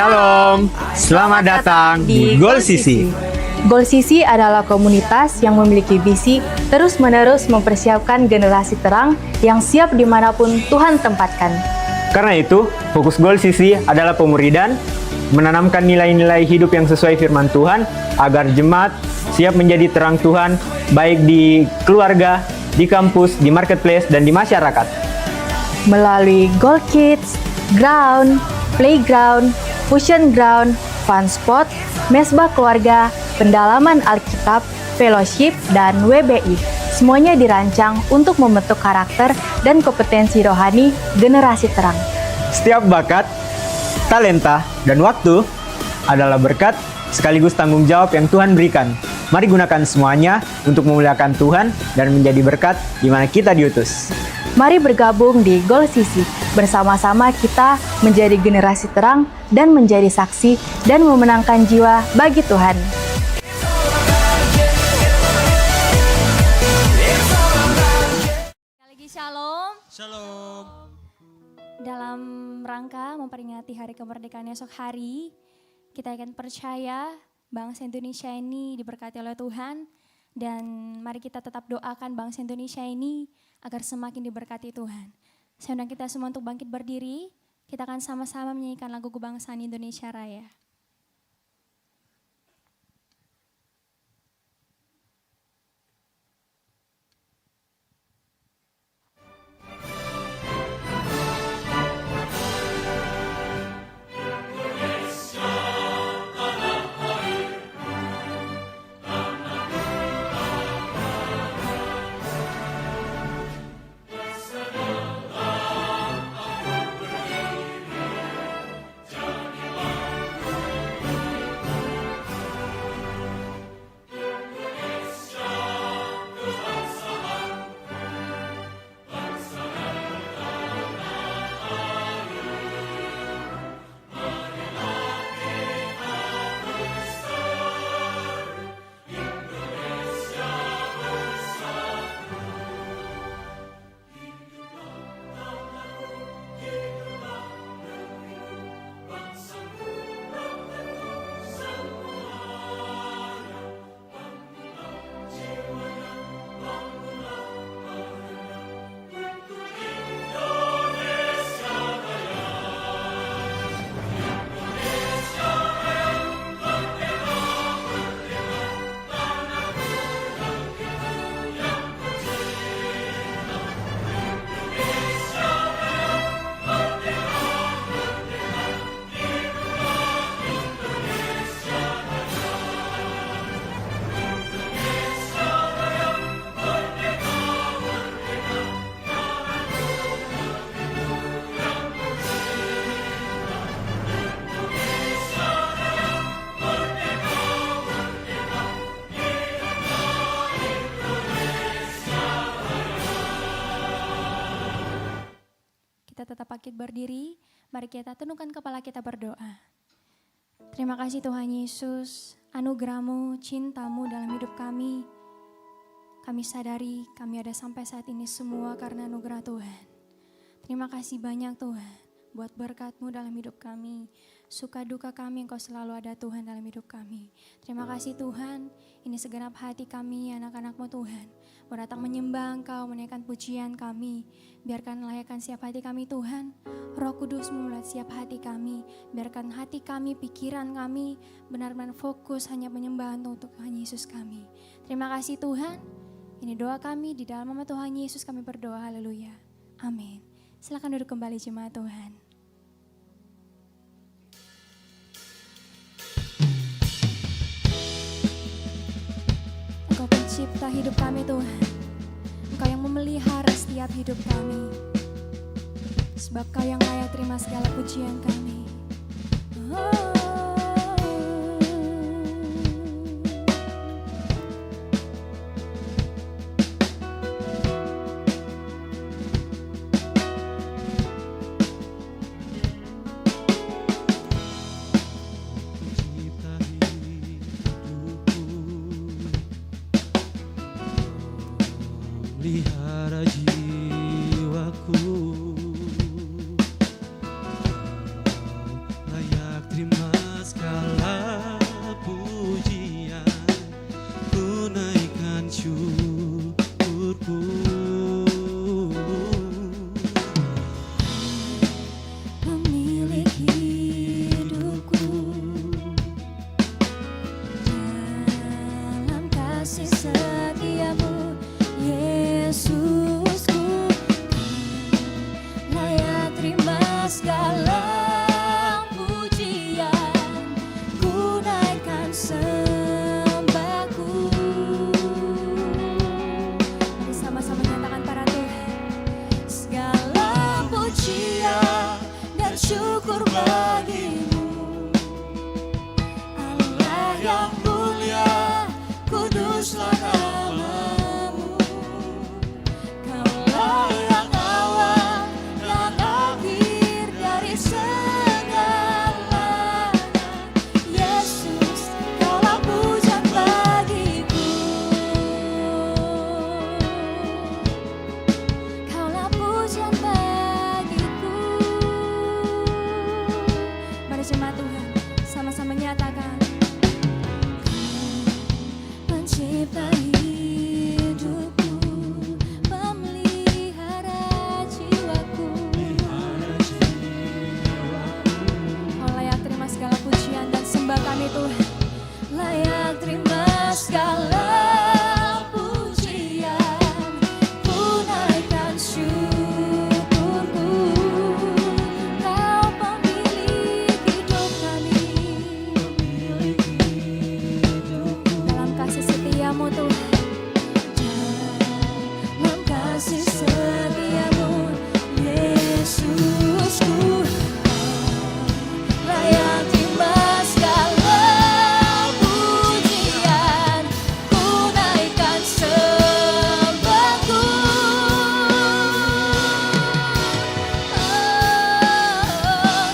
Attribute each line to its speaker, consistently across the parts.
Speaker 1: Shalom, selamat datang di Goal Sisi.
Speaker 2: Goal Sisi adalah komunitas yang memiliki visi terus-menerus mempersiapkan generasi terang yang siap dimanapun Tuhan tempatkan.
Speaker 1: Karena itu, fokus Goal Sisi adalah pemuridan, menanamkan nilai-nilai hidup yang sesuai firman Tuhan, agar jemaat siap menjadi terang Tuhan, baik di keluarga, di kampus, di marketplace, dan di masyarakat.
Speaker 2: Melalui Goal Kids, Ground, Playground, Fusion Ground, Fun Spot, Mesbah Keluarga, Pendalaman Alkitab, Fellowship, dan WBI. Semuanya dirancang untuk membentuk karakter dan kompetensi rohani generasi terang.
Speaker 1: Setiap bakat, talenta, dan waktu adalah berkat sekaligus tanggung jawab yang Tuhan berikan. Mari gunakan semuanya untuk memuliakan Tuhan dan menjadi berkat di mana kita diutus.
Speaker 2: Mari bergabung di Goal Sisi. Bersama-sama kita menjadi generasi terang dan menjadi saksi dan memenangkan jiwa bagi Tuhan.
Speaker 3: Lagi shalom.
Speaker 4: Shalom.
Speaker 3: Dalam rangka memperingati hari kemerdekaan esok hari, kita akan percaya bangsa Indonesia ini diberkati oleh Tuhan, dan mari kita tetap doakan bangsa Indonesia ini agar semakin diberkati Tuhan. Saya undang kita semua untuk bangkit berdiri, kita akan sama-sama menyanyikan lagu kebangsaan Indonesia Raya. Kita tetap bangkit berdiri, mari kita tundukkan kepala kita berdoa. Terima kasih Tuhan Yesus, anugerah-Mu, cinta-Mu dalam hidup kami. Kami sadari kami ada sampai saat ini semua karena anugerah Tuhan. Terima kasih banyak Tuhan buat berkat-Mu dalam hidup kami. Suka duka kami Engkau selalu ada Tuhan dalam hidup kami. Terima kasih Tuhan, ini segenap hati kami anak-anak-Mu Tuhan. Mau datang menyembah Engkau, menaikkan pujian kami. Biarkan layakkan siap hati kami Tuhan. Roh Kudus memulai siap hati kami. Biarkan hati kami, pikiran kami benar-benar fokus hanya menyembah untuk Tuhan Yesus kami. Terima kasih Tuhan. Ini doa kami di dalam nama Tuhan Yesus kami berdoa. Haleluya. Amin. Silakan duduk kembali jemaat Tuhan. Engkau pencipta hidup kami Tuhan. Engkau yang memelihara setiap hidup kami. Sebab Kau yang layak terima segala pujian kami.
Speaker 4: Pelihara jiwaku, layak terima yang mulia, kuduslah namamu. Kaulah yang awal, yang akhir dari segalanya. Yesus, kaulah pujian bagiku. Kaulah pujian bagiku.
Speaker 3: Mari jemaat Tuhan, sama-sama nyatakan.
Speaker 4: Pencipta hidupku, pemelihara jiwaku.
Speaker 3: Kau layak terima segala pujian dan sembah kami Tuhan.
Speaker 4: Layak terima segala pujian, ku naikkan syukurku. Kau pemilik hidup kami.
Speaker 3: Dalam kasih setiamu Tuhan,
Speaker 4: Dalam kasih setiamu, Yesusku, layak terima segala pujian, ku naikkan sembahku.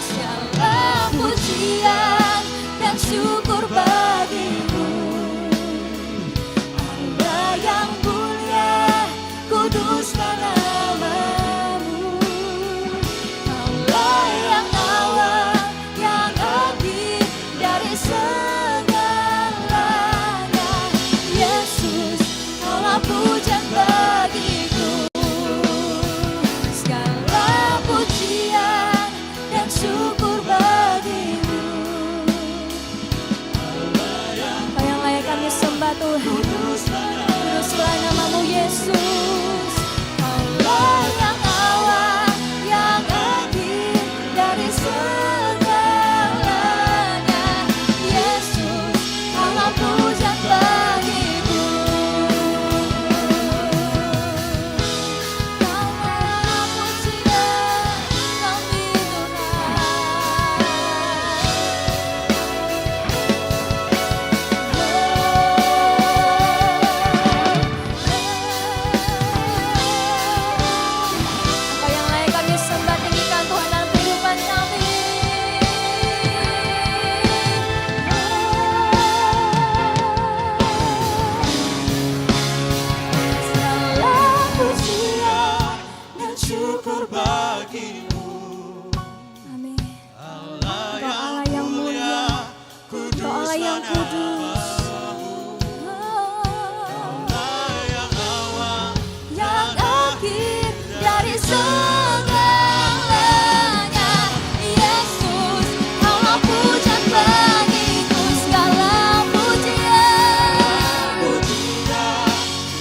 Speaker 4: Segala pujian dan syukur bagimu. Allah yang mulia, kuduslah namamu. Kaulah yang awal, yang akhir dari segalanya. Yesus, kaulah pujian bagiku. Segala pujian dan syukur bagimu.
Speaker 3: Kau yang layak kami sembah Tuhan.
Speaker 4: Kuduslah namamu Yesus. Kaulah yang awal, yang akhir dari segalanya. Yesus, kaulah pujian bagiku. Kaulah pujian kami Apa yang layak kami sembah, tinggikan Tuhan dalam kehidupan kami. Segala pujian dan syukur bagimu.
Speaker 3: Amin.
Speaker 4: Allah
Speaker 3: Engkau Allah yang mulia, Engkau Allah yang kudus.
Speaker 4: yang awal, yang akhir dari segalanya. Yesus, kaulah pujian bagiku. Segala pujian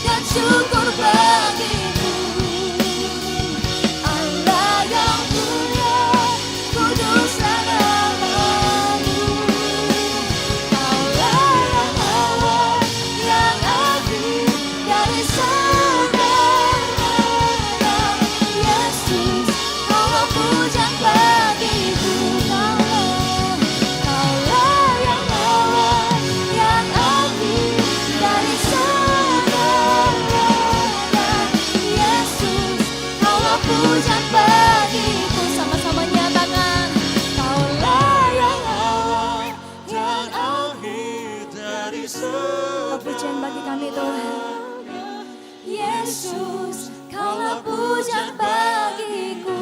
Speaker 4: dan syukur bagiku. Allah yang mulia, kuduslah namamu. Kaulah yang awal, yang akhir dari segalanya. Yesus, kaulah pujian bagiku. Kaulah yang awal, yang akhir dari segalanya. Yesus, kaulah pujian bagiku. Sama-sama nyatakan. Kaulah yang awal, yang akhir dari
Speaker 3: Kau pujian bagi kami Tuhan.
Speaker 4: Yesus, kaulah pujian bagiku.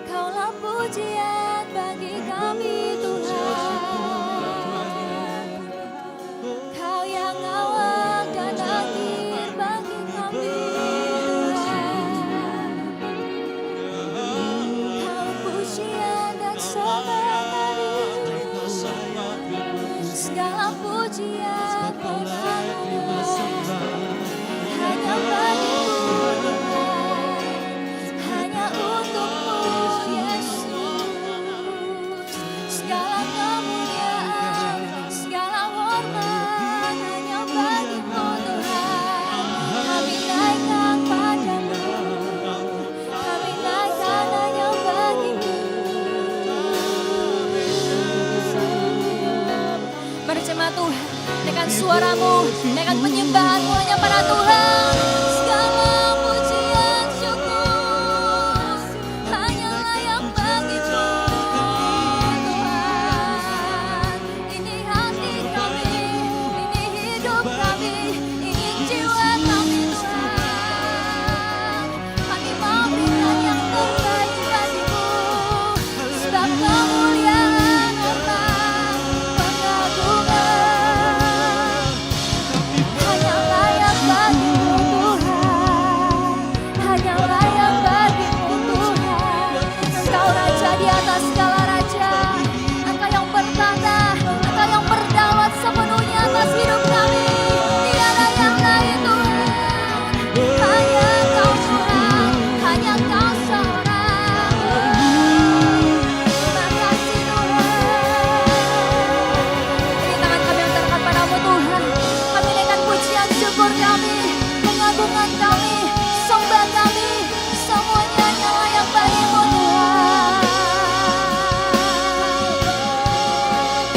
Speaker 4: Kaulah pujian bagi kami Tuhan. Kau yang awal dan akhir bagi kami Tuhan. Kau pujian dan sembah kami. Segala pujian padamu, hanya bagimu.
Speaker 3: jemaat Tuhan. Naikkan suaramu, naikkan penyembahanmu hanya pada Tuhan. Segala pujian syukur hanya layak bagimu Tuhan. Ini hati kami, ini hidup kami, ini jiwa kami Tuhan. Kami mau berikan yang terbaik bagimu. Sebab kemuliaan hormat pengagungan hanya layak bagimu Tuhan, hanya layak bagimu Tuhan. Engkau Raja di atas segala raja, Engkau yang bertata, Engkau yang berdaulat sepenuhnya atas hidup kami. Tiada yang lain Tuhan, hanya Engkau Tuhan, hanya Engkau seorang. Terima kasih Tuhan. Ini tangan kami angkat padamu Tuhan. Kami naikkan pujian syukur kami, pengagungan kami, sembah kami, semuanya hanya layak bagimu Tuhan.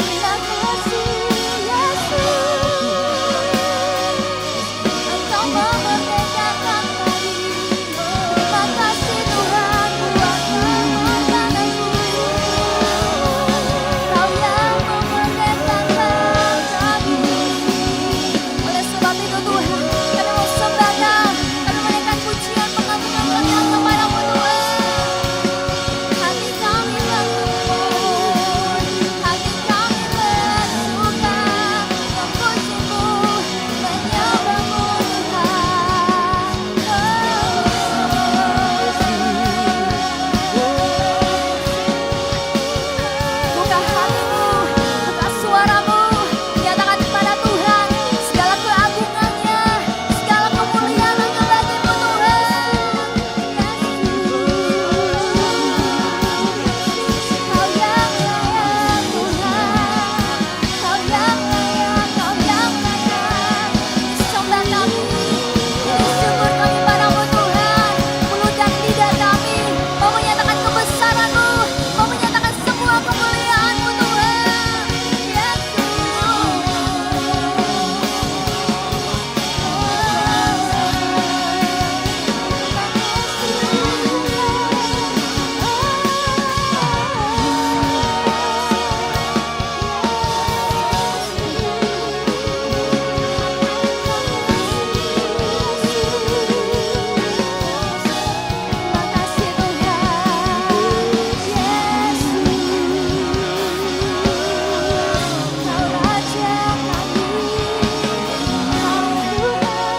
Speaker 3: Terima kasih Yesus, Engkau memerdekakan kami. Terima kasih Tuhan buat pengorbananmu. Kau yang memerdekakan kami. Oleh sebab itu Tuhan, kami mau sembahkan, kami menaikkan pujian pengagungan kami kepadamu Tuhan. Hati kami bersyukur, hati kami bersuka memujimu, menyembahmu Tuhan. Buka hatimu, buka suaramu, nyatakan kepada Tuhan segala keagungannya, segala kemuliaan hanya bagimu Tuhan. Kau yang layak Tuhan, Kau yang layak, Kau yang layak. Sembah kami, syukur kami padamu Tuhan. Mulut dan lidah kami mau menyatakan kebesaran-Mu, mau menyatakan semua kemuliaan-Mu Tuhan. Terima kasih Tuhan, Yesus, Kau Raja kami, Kau Tuhan kami.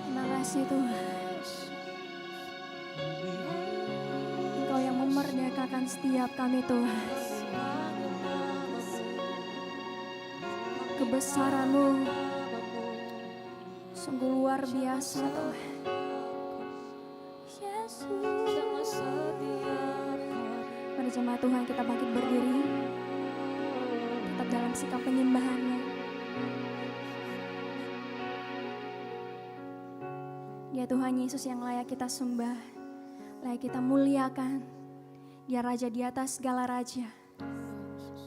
Speaker 3: Terima kasih Tuhan, Engkau yang memerdekakan setiap kami Tuhan. Kebesaran-Mu sungguh luar biasa Tuhan. Yesus. Mari jemaat Tuhan kita bangkit berdiri, tetap dalam sikap penyembahan-Mu. Dia Tuhan Yesus yang layak kita sembah, layak kita muliakan. Dia Raja di atas segala raja.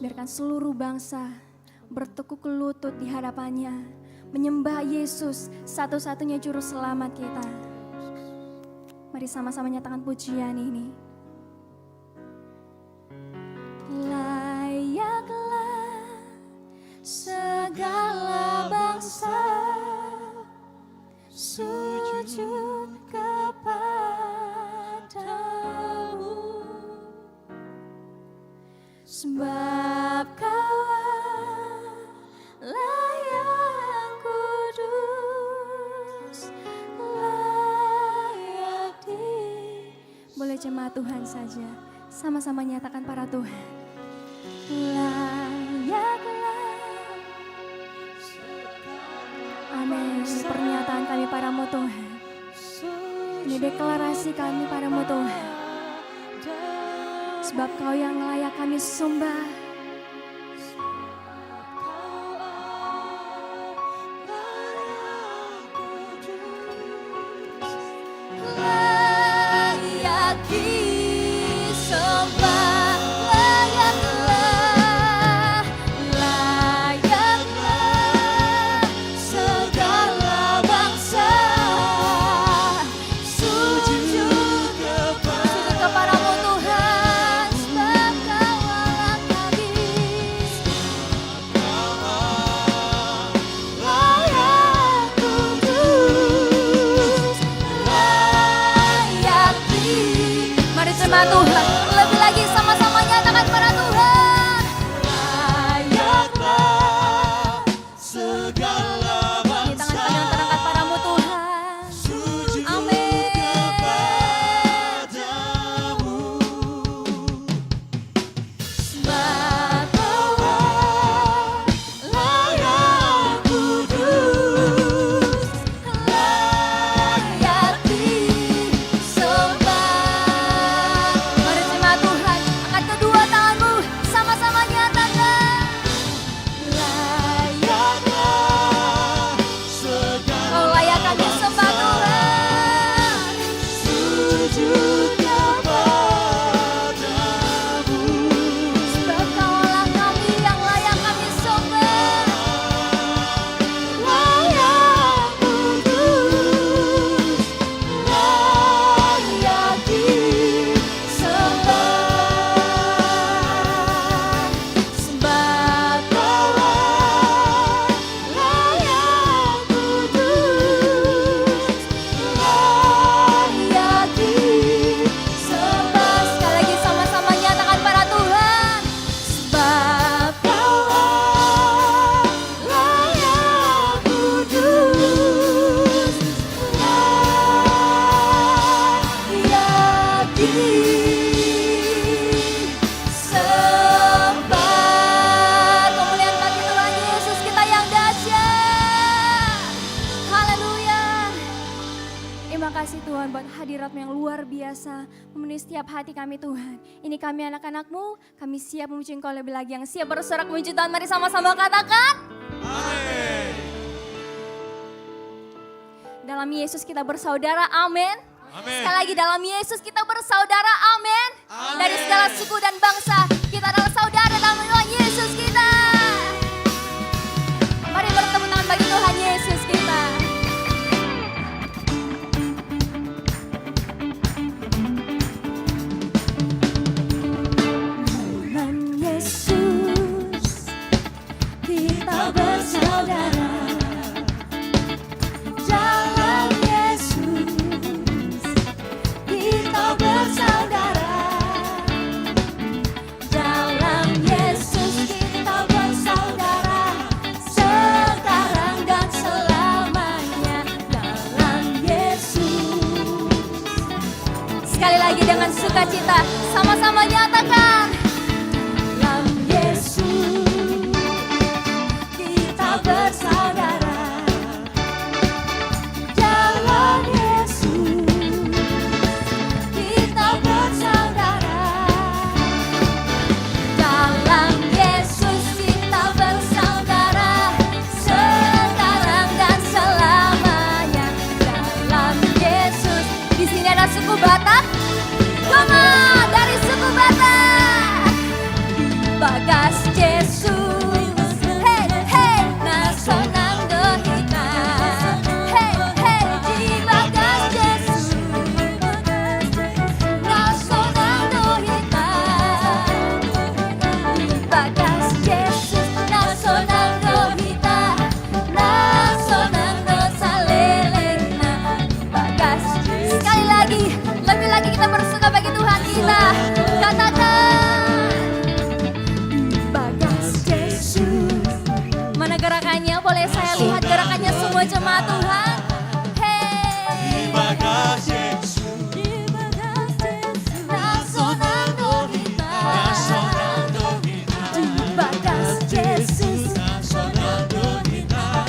Speaker 3: Biarkan seluruh bangsa bertekuk lutut di hadapannya, menyembah Yesus, satu-satunya juru selamat kita. Mari sama-sama nyatakan pujian ini. Layaklah segala bangsa sujud kepadamu, sebab Kau layak kudus, layak boleh jemaat Tuhan saja sama-sama nyatakan para Tuhan. Layaklah. Amin. Ini pernyataan kami padamu Tuhan. Ini deklarasi kami padamu Tuhan. Sebab Kau yang layak kami sembah. Layak disembah. berjemaat Tuhan. Lebih lagi sama-sama nyatakan kepada Tuhan.
Speaker 4: Layaklah segala
Speaker 3: Di tangan kami yang terangkat padamu Tuhan. Amin.
Speaker 4: padamu. Sebab Tuhan layak kudus, layak disembah.
Speaker 3: Mari jemaat Tuhan, angkat kedua tanganmu, sama-sama nyatakan.
Speaker 4: Layaklah segala
Speaker 3: Kau layak kami sembah Tuhan.
Speaker 4: sujud kepadamu.
Speaker 3: Sebab Kaulah kami yang layak kami sembah.
Speaker 4: Layak kudus, layak disembah. Sebab Kaulah layak kudus, layak disembah.
Speaker 3: Sekali lagi sama-sama nyatakan pada Tuhan.
Speaker 4: Sebab Kaulah layak kudus, layak disembah.
Speaker 3: Kemuliaan bagi Tuhan Yesus kita yang dahsyat. Haleluya. Terima kasih Tuhan buat hadirat-Mu yang luar biasa memenuhi setiap hati kami Tuhan. Ini kami anak-anak-Mu, kami siap memuji Engkau lebih lagi, yang siap bersorak memuji Tuhan. Mari sama-sama katakan. Dalam Yesus kita bersaudara, amin. Sekali lagi dalam Yesus kita bersaudara, amin. Dari segala suku dan bangsa, kita adalah saudara dalam Tuhan Yesus kita. Mari bertepuk tangan bagi Tuhan Yesus kita.
Speaker 4: Dalam Yesus kita bersaudara. Dalam Yesus kita bersaudara. Dalam Yesus kita bersaudara. Sekarang dan selamanya. Dalam Yesus.
Speaker 3: Sekali lagi dengan sukacita, sama-sama nyatakan.
Speaker 4: Dalam Yesus kita bersaudara. Dalam Yesus kita bersaudara. Dalam Yesus kita bersaudara. Sekarang dan selamanya. Dalam Yesus.
Speaker 3: Di sini ada suku Batak. Come on, dari suku Batak.
Speaker 4: Bagas Yesus, hey hey, nasonang dohita, hey hey, di bagas Yesus, nasonang dohita, di bagas Yesus, nasonang dohita, nasonang dosa lelena, di bagas Yesus.
Speaker 3: Sekali lagi, lebih lagi kita bersuka bagi Tuhan kita. Katakan.
Speaker 4: Bagas Yesus.
Speaker 3: Mana gerakannya? Boleh saya lihat gerakannya semua jemaat Tuhan? Hey.
Speaker 4: Bagas Yesus, nasonang dohita, di bagas Yesus, nasonang dohita.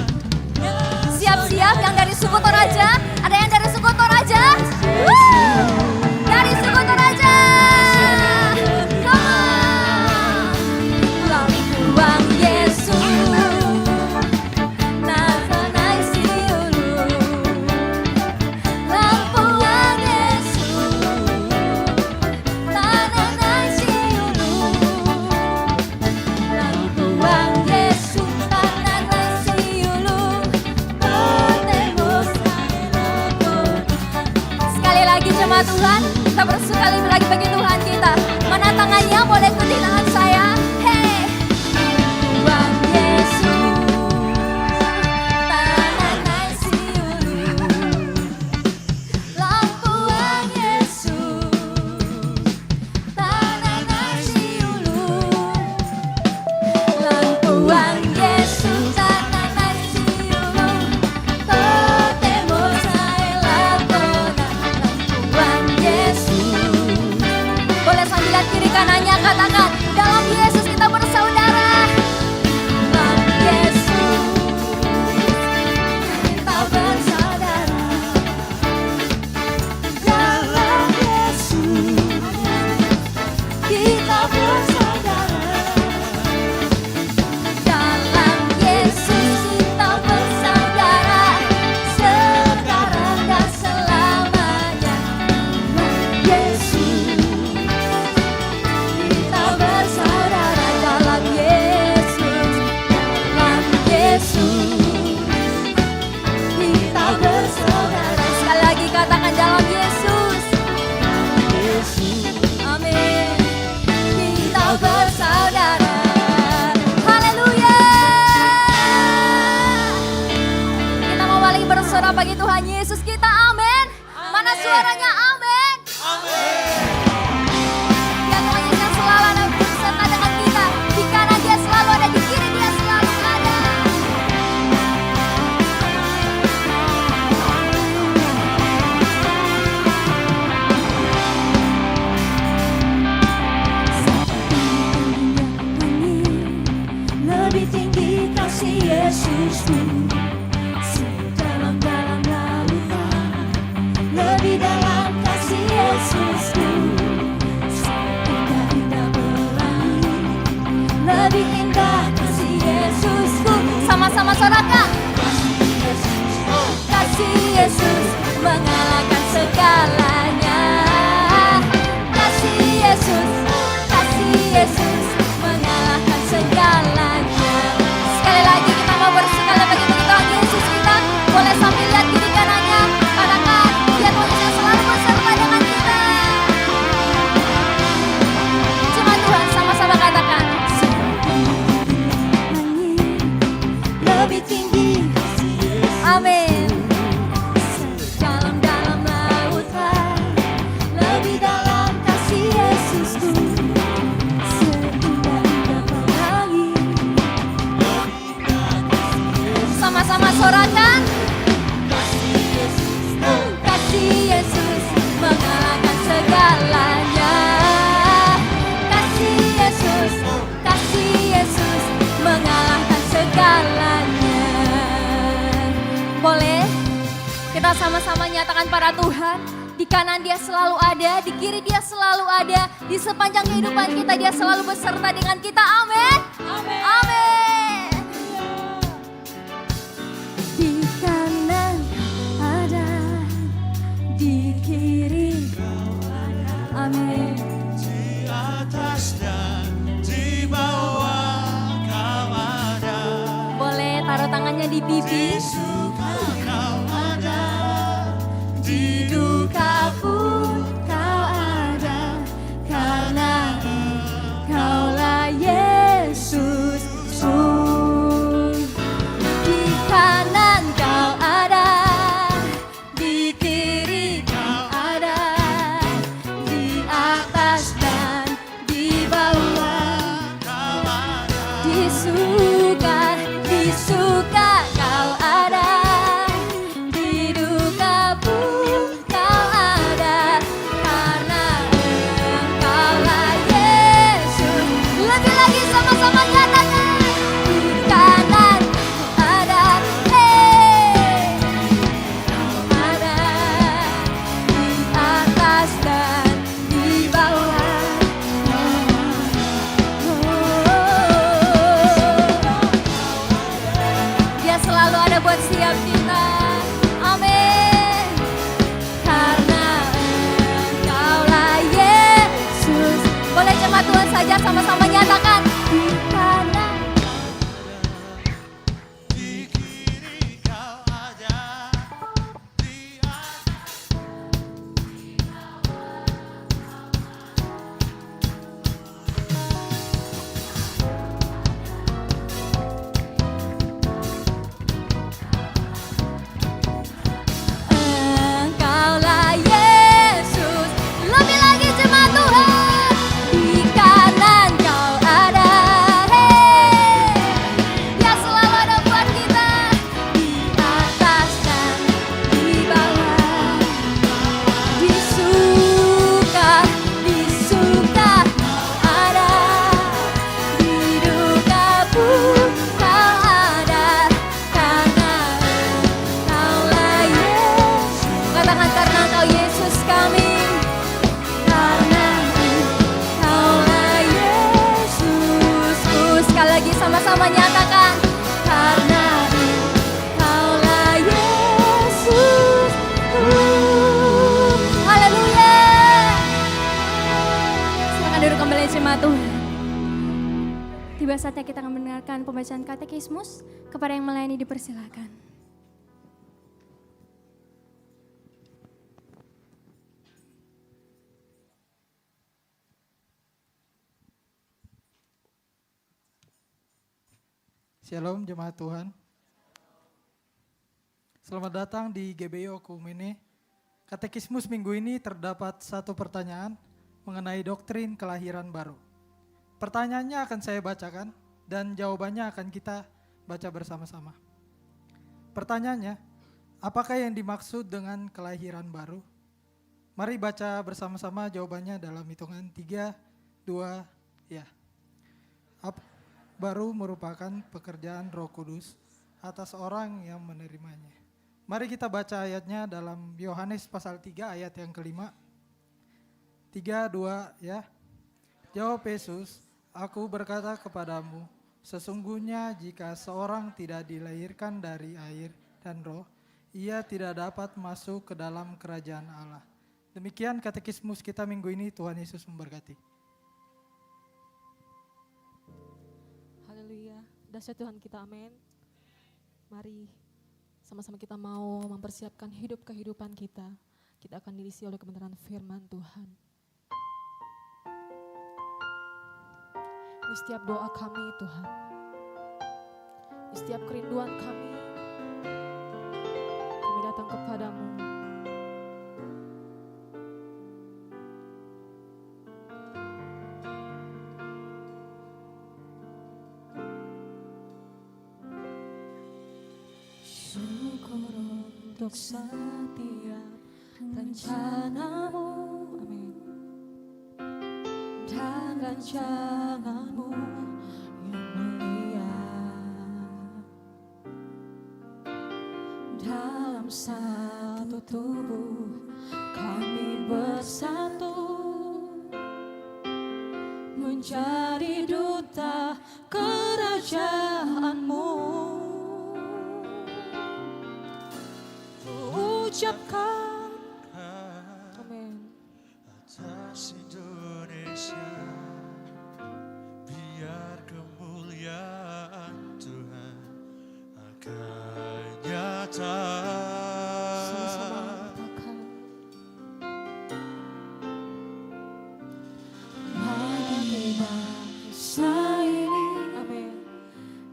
Speaker 3: Siap-siap yang dari suku Toraja. Ada yang dari suku Toraja? Woo! Dari suku Toraja. Come on.
Speaker 4: Lampuang Yesus, nakanai siulu. Lampuang Yesus, nakanai siulu. Lampuang Yesus, nakanai siulu. Bertembus
Speaker 3: Sekali lagi jemaat Tuhan, kita bersuka lebih lagi bagi Tuhan kita. Mana tangannya? Boleh ikuti tangan saya. Hey.
Speaker 4: Lampuang Yesus, nakanai siulu. Lampuang Yesus, sorakan. Kasih Yesus mengalahkan segalanya. Kasih Yesus mengalahkan segalanya. Sekali lagi kita mau bersekala bagi Tuhan Yesus kita. Boleh sambil lihat kiri kanannya, katakan dia Tuhan Yesus yang selalu beserta dengan kita. Cuma Tuhan sama-sama katakan. Lebih tinggi, amin. Dalam lautan, lebih dalam kasih Yesusku. Seindah-indah pelangi. Sama-sama sorakan. Kasih Yesus mengalahkan segalanya. Kasih Yesus mengalahkan segalanya. Boleh kita sama-sama nyatakan pada Tuhan, di kanan dia selalu ada, di kiri dia selalu ada, di sepanjang kehidupan kita dia selalu beserta dengan kita. Amin. Amin. Di kanan ada, di kiri ada. Amin.
Speaker 5: Di atas dan di bawah kau ada.
Speaker 4: Boleh taruh tangannya di pipi.
Speaker 5: Kau ada.
Speaker 4: Di duka pun kau ada, karena Kaulah Yesus. Di kanan kau ada, di kiri kau ada, di atas dan di bawah. Di suka kau ada, di duka pun kau ada, karena Engkaulah Yesus. Lebih lagi sama-sama nyatakan. Di kanan ada, ada, di atas dan di bawah. Dia selalu ada buat setiap kita. Amin. Karena Engkaulah Yesus. Boleh jemaat Tuhan saja sama-sama nyatakan. Di kanan.
Speaker 5: Di kiri kau ada. Di atas.
Speaker 4: Engkaulah Yesus. Lebih lagi jemaat Tuhan. Di kanan kau ada. Dia selalu ada buat kita. Di atas dan di bawah. Di suka kau ada. Di duka pun kau ada, karena Engkaulah Yesus. Katakan karena Engkau Yesus kami. Karena Engkaulah Yesus. Sekali lagi sama-sama nyatakan. Karena Engkaulah Yesus. Haleluya. Silakan duduk kembali jemaat Tuhan. Tiba saatnya kita akan mendengarkan pembacaan katekismus. Kepada yang melayani dipersilakan.
Speaker 6: Shalom jemaat Tuhan. Selamat datang di GBI Okumene. Katekismus minggu ini terdapat satu pertanyaan mengenai doktrin kelahiran baru. Pertanyaannya akan saya bacakan dan jawabannya akan kita baca bersama-sama. Pertanyaannya, apakah yang dimaksud dengan kelahiran baru? Mari baca bersama-sama jawabannya dalam hitungan 3, 2, ya. Baru merupakan pekerjaan Roh Kudus atas orang yang menerimanya. Mari kita baca ayatnya dalam Yohanes pasal 3 ayat yang kelima. 3, 2 ya. Jawab Yesus, aku berkata kepadamu, Sesungguhnya jika seorang tidak dilahirkan dari air dan roh, ia tidak dapat masuk ke dalam kerajaan Allah. Demikian katekismus kita minggu ini. Tuhan Yesus memberkati.
Speaker 7: Haleluya. Dahsyat Tuhan kita, amin. Mari sama-sama kita mau mempersiapkan hidup kehidupan kita. Kita akan diisi oleh kebenaran firman Tuhan. Di setiap doa kami Tuhan, di setiap kerinduan kami datang kepadamu. Syukur untuk setiap rencanamu, amin. Dan rancanganmu yang mulia dalam satu tubuh kami bersatu menjadi duta kerajaanmu. Ku ucapkan amin
Speaker 5: atas Indonesia, biar kemuliaan Tuhan akan nyata.
Speaker 7: sama-sama katakan bagi bangsa ini, amin.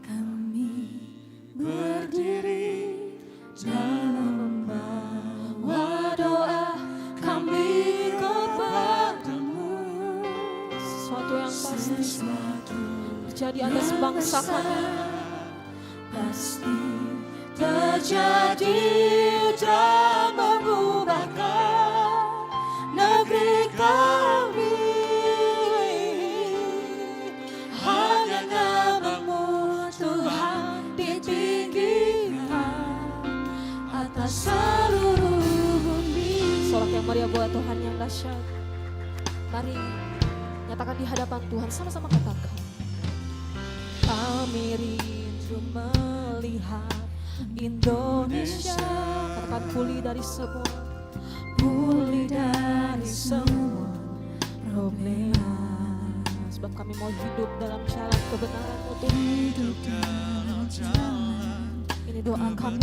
Speaker 3: Kami
Speaker 7: Berdiri dalam membawa doa kami kepadamu. Sesuatu yang pasti terjadi atas bangsa kami, pasti terjadi dan mengubahkan negeri kami. Hanya namamu Tuhan ditinggikan atas seluruh bumi. Sorak yang meriah buat Tuhan yang dahsyat. Mari nyatakan di hadapan Tuhan, sama-sama katakan. Kami rindu melihat Indonesia, katakan pulih dari semua problema. Sebab kami mau hidup dalam jalan kebenaran untuk hidup dalam jalan. Ini doa kami.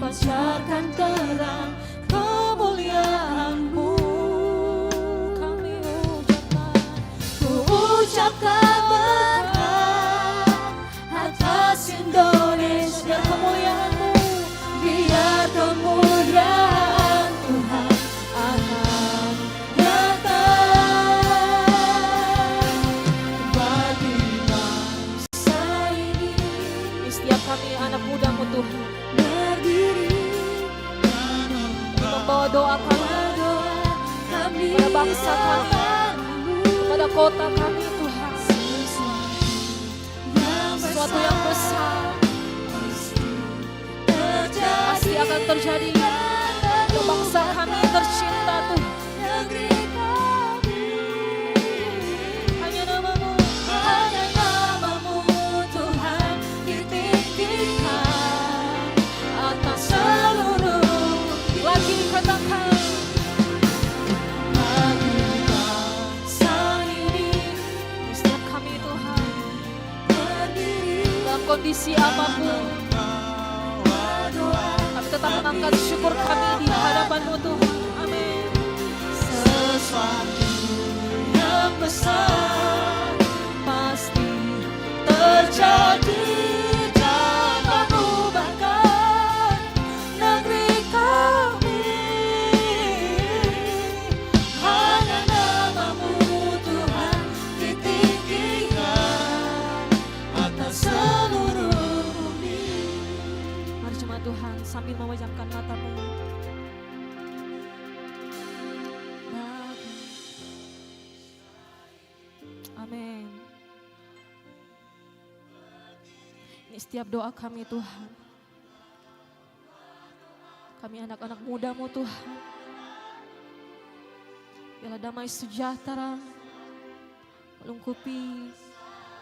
Speaker 7: Pancarkan terang kemuliaan-Mu. Kami ucapkan berkat atas Indonesia. Kemuliaan-Mu, biar kemuliaan Tuhan akan datang bagi bangsa ini. Di setiap kami anak muda-Mu Tuhan membawa doa kami kepada bangsa kami, kepada kota kami Tuhan. Sesuatu yang besar pasti akan terjadi untuk bangsa kami tercinta Tuhan. Hanya namamu Tuhan ditinggikan atas seluruh. Lagi katakan bagi bangsa ini. Di setiap kami Tuhan berdiri dalam kondisi apapun, kami tetap mengangkat syukur kami di hadapan-Mu Tuhan. Amin. Sesuatu yang besar pasti terjadi dan mengubahkan negeri kami. Hanya namamu Tuhan ditinggikan atas seluruh bumi. Mari jemaat Tuhan sambil memejamkan matamu. Amin. Ini setiap doa kami Tuhan. Kami anak-anak muda-Mu Tuhan. Biarlah damai sejahtera melingkupi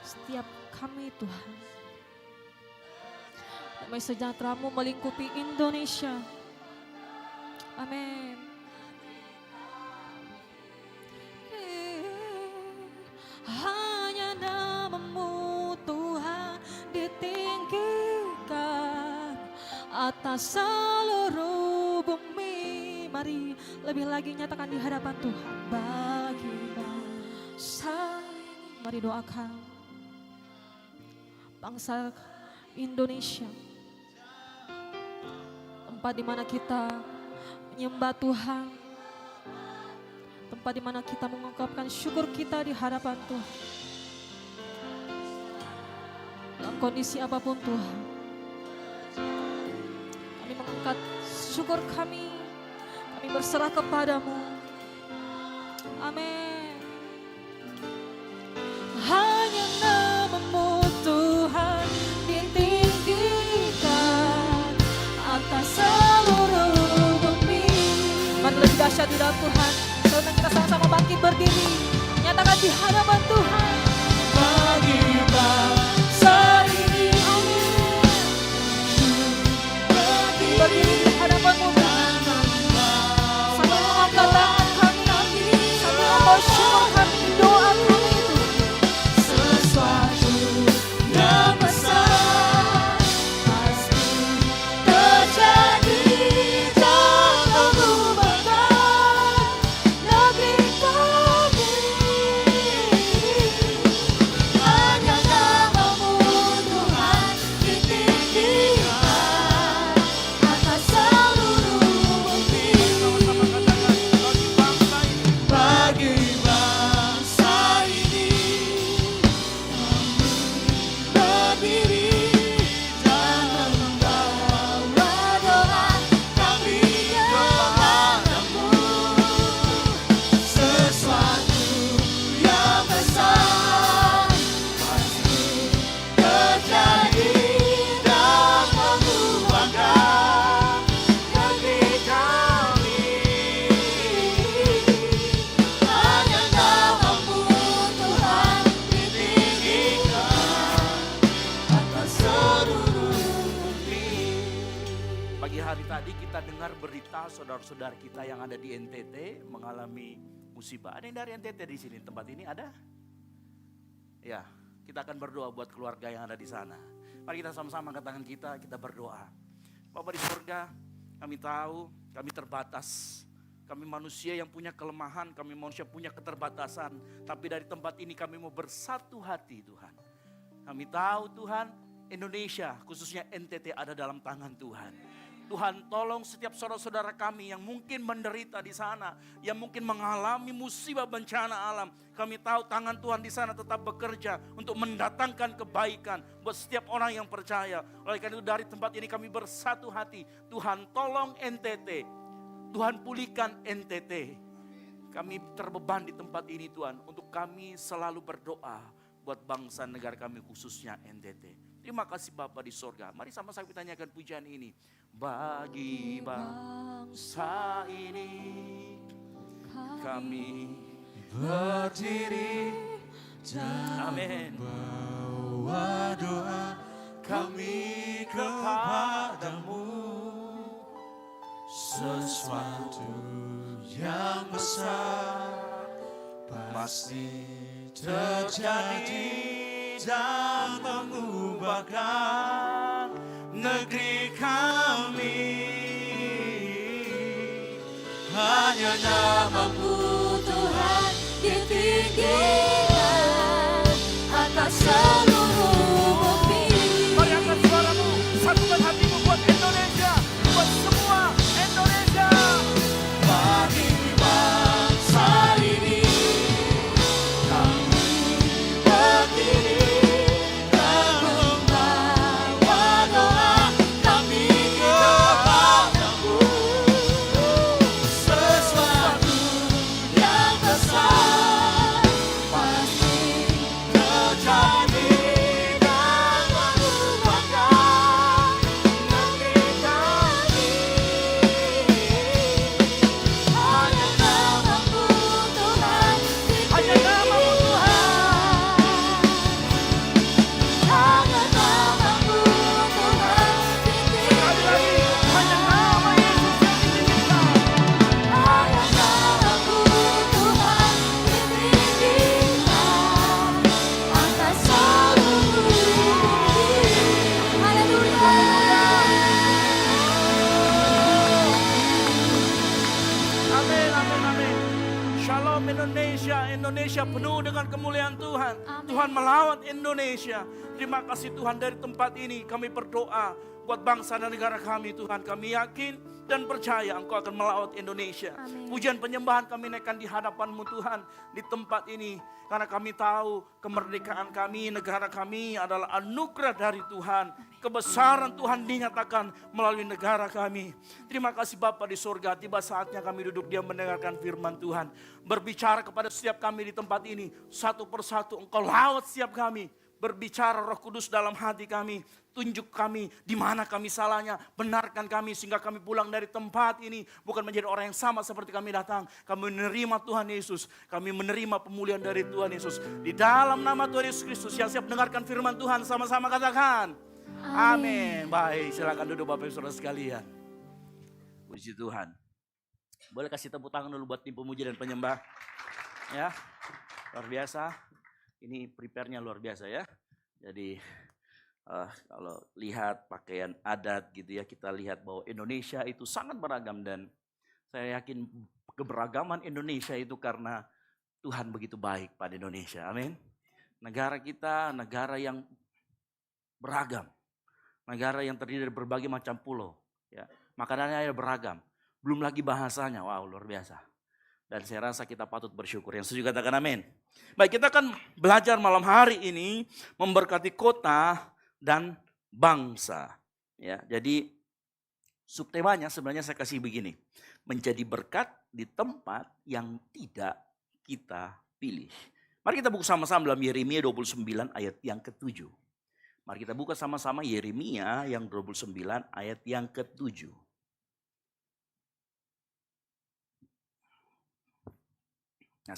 Speaker 7: setiap kami Tuhan. Damai sejahtera-Mu melingkupi Indonesia. Amin. Hanya nama-Mu Tuhan ditinggikan atas seluruh bumi. Mari lebih lagi nyatakan di hadapan Tuhan. Bagi bangsa, mari doakan bangsa Indonesia, tempat di mana kita menyembah Tuhan, tempat di mana kita mengungkapkan syukur kita di hadapan Tuhan. Dalam kondisi apapun Tuhan, kami mengangkat syukur kami berserah kepadamu. Amin. Hanya nama-Mu Tuhan ditinggikan atas seluruh bumi. Mari lebih dahsyat di dalam Tuhan. Sekarang kita sama-sama bangkit berdiri, nyatakan di hadapan Tuhan. Bagi bangsa ini, berdiri di hadapan-Mu Tuhan. Sambil mengangkat tangan kami, sambil membawa syukur kami, doa kami itu. Sesuatu yang besar pasti terjadi dan mengubahkan negeri kami. Hanya nama-Mu Tuhan ditinggikan atas seluruh bumi. Bagi bangsa ini berdiri dan membawa doa kami kepadamu. Sesuatu yang besar pasti terjadi dan mengubahkan negeri kami. Hanya nama-Mu Tuhan ditinggikan atas seluruh bumi.
Speaker 8: Pagi hari tadi kita dengar berita saudara-saudara kita yang ada di NTT mengalami musibah. Ada yang dari NTT di sini, tempat ini ada? Ya, kita akan berdoa buat keluarga yang ada di sana. Mari kita sama-sama angkat tangan kita berdoa. Bapa di surga, kami tahu kami terbatas. Kami manusia yang punya kelemahan, kami manusia punya keterbatasan. Tapi dari tempat ini kami mau bersatu hati Tuhan. Kami tahu Tuhan, Indonesia khususnya NTT ada dalam tangan Tuhan. Tuhan tolong setiap saudara-saudara kami yang mungkin menderita di sana, yang mungkin mengalami musibah bencana alam. Kami tahu tangan Tuhan di sana tetap bekerja untuk mendatangkan kebaikan buat setiap orang yang percaya. Oleh karena itu dari tempat ini kami bersatu hati. Tuhan tolong NTT, Tuhan pulihkan NTT. Kami terbeban di tempat ini Tuhan, untuk kami selalu berdoa buat bangsa negara kami khususnya NTT. Terima kasih Bapa di sorga. Mari sama-sama kita nyanyikan pujian ini. Bagi bangsa ini kami
Speaker 5: berdiri dan
Speaker 8: Amin.
Speaker 5: bawa doa kami kepadamu. Sesuatu yang besar pasti terjadi dan mengubahkan negeri kami. Hanya nama-Mu Tuhan ditinggikan atas seluruh bumi.
Speaker 8: Mari angkat suaramu, satukan hatimu buat Indonesia, buat semua Indonesia.
Speaker 5: Bagi bangsa ini kami berdiri dan membawa doa kami kepadamu. Sesuatu
Speaker 8: amin, amin. Shalom Indonesia, Indonesia penuh dengan kemuliaan Tuhan. Tuhan melawat Indonesia. Terima kasih Tuhan, dari tempat ini kami berdoa buat bangsa dan negara kami Tuhan. Kami yakin dan percaya Engkau akan melawat Indonesia.
Speaker 3: Amin.
Speaker 8: Pujian penyembahan kami naikkan di hadapan-Mu Tuhan di tempat ini. Karena kami tahu kemerdekaan kami, negara kami adalah anugerah dari Tuhan. Kebesaran Tuhan dinyatakan melalui negara kami. Terima kasih Bapa di surga, tiba saatnya kami duduk diam mendengarkan firman Tuhan. Berbicara kepada setiap kami di tempat ini, satu persatu Engkau lawat setiap kami. Berbicara Roh Kudus dalam hati kami, tunjuk kami di mana kami salahnya, benarkan kami sehingga kami pulang dari tempat ini bukan menjadi orang yang sama seperti kami datang. Kami menerima Tuhan Yesus, kami menerima pemulihan dari Tuhan Yesus. Di dalam nama Tuhan Yesus Kristus yang siap mendengarkan firman Tuhan, sama-sama katakan amin. Baik, silakan duduk Bapak Ibu Saudara sekalian. Puji Tuhan. Boleh kasih tepuk tangan dulu buat tim pemuji dan penyembah. Ya, luar biasa. Ini prepare-nya luar biasa ya. Jadi kalau lihat pakaian adat gitu ya, kita lihat bahwa Indonesia itu sangat beragam dan saya yakin keberagaman Indonesia itu karena Tuhan begitu baik pada Indonesia. Amin. Negara kita negara yang beragam. Negara yang terdiri dari berbagai macam pulau. Ya. Makanannya beragam. Belum lagi bahasanya, wow luar biasa. Dan saya rasa kita patut bersyukur. Yang setuju katakan amin. Baik, kita akan belajar malam hari ini memberkati kota dan bangsa. Ya, jadi subtemanya sebenarnya saya kasih begini. Menjadi berkat di tempat yang tidak kita pilih. Mari kita buka sama-sama dalam Yeremia 29 ayat yang ke-7. Mari kita buka sama-sama Yeremia yang 29 ayat yang ke-7. Nah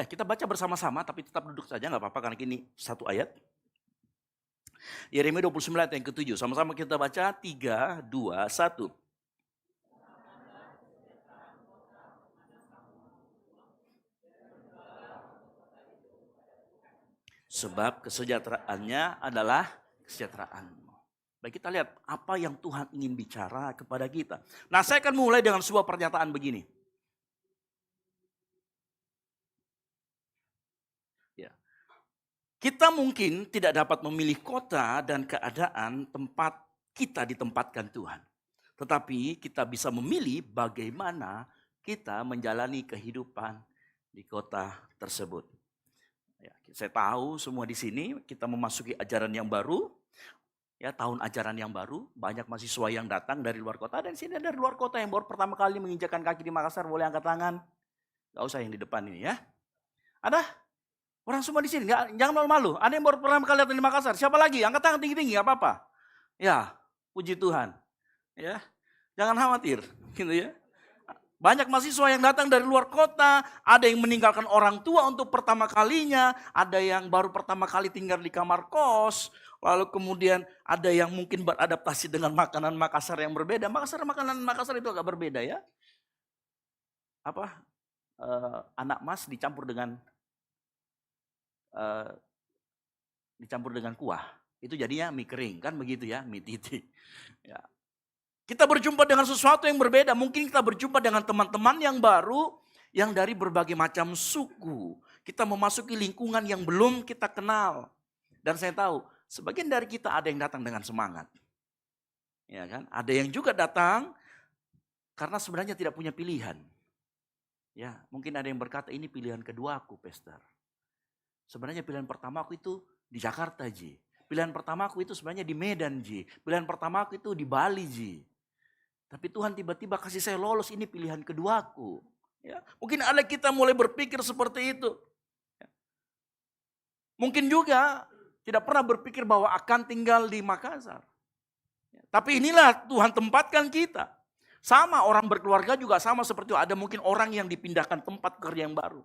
Speaker 8: kita baca bersama-sama tapi tetap duduk saja nggak apa-apa karena ini satu ayat. Yeremia 29 ayat yang ke-7. Sama-sama kita baca 3, 2, 1. Sebab kesejahteraannya adalah kesejahteraanmu. Baik, kita lihat apa yang Tuhan ingin bicara kepada kita. Nah, saya akan mulai dengan sebuah pernyataan begini. Kita mungkin tidak dapat memilih kota dan keadaan tempat kita ditempatkan Tuhan. Tetapi kita bisa memilih bagaimana kita menjalani kehidupan di kota tersebut. Ya, saya tahu semua di sini kita memasuki ajaran yang baru. Ya, tahun ajaran yang baru. Banyak mahasiswa yang datang dari luar kota. Dan sini dari luar kota yang baru pertama kali menginjakan kaki di Makassar. Boleh angkat tangan. Gak usah yang di depan ini ya. Ada? Orang semua di sini, jangan malu-malu. Ada yang baru pertama kali datang di Makassar. Siapa lagi? Angkat tangan tinggi-tinggi, gak apa-apa. Ya, puji Tuhan. Ya, jangan khawatir, gitu ya. Banyak mahasiswa yang datang dari luar kota, ada yang meninggalkan orang tua untuk pertama kalinya, ada yang baru pertama kali tinggal di kamar kos, lalu kemudian ada yang mungkin beradaptasi dengan makanan Makassar yang berbeda. Makanan Makassar itu agak berbeda ya. Anak mas dicampur dengan kuah. Itu jadinya mie kering, kan begitu ya, mie titik. Ya. Kita berjumpa dengan sesuatu yang berbeda. Mungkin kita berjumpa dengan teman-teman yang baru, yang dari berbagai macam suku. Kita memasuki lingkungan yang belum kita kenal. Dan saya tahu, sebagian dari kita ada yang datang dengan semangat. Ya kan? Ada yang juga datang karena sebenarnya tidak punya pilihan. Ya, mungkin ada yang berkata, ini pilihan kedua aku, Pastor. Sebenarnya pilihan pertama aku itu di Jakarta, Ji. Pilihan pertama aku itu sebenarnya di Medan, Ji. Pilihan pertama aku itu di Bali, Ji. Tapi Tuhan tiba-tiba kasih saya lolos, ini pilihan keduaku. Ya, mungkin ada kita mulai berpikir seperti itu. Ya. Mungkin juga tidak pernah berpikir bahwa akan tinggal di Makassar. Ya. Tapi inilah Tuhan tempatkan kita. Sama orang berkeluarga juga sama seperti itu. Ada mungkin orang yang dipindahkan tempat kerja yang baru.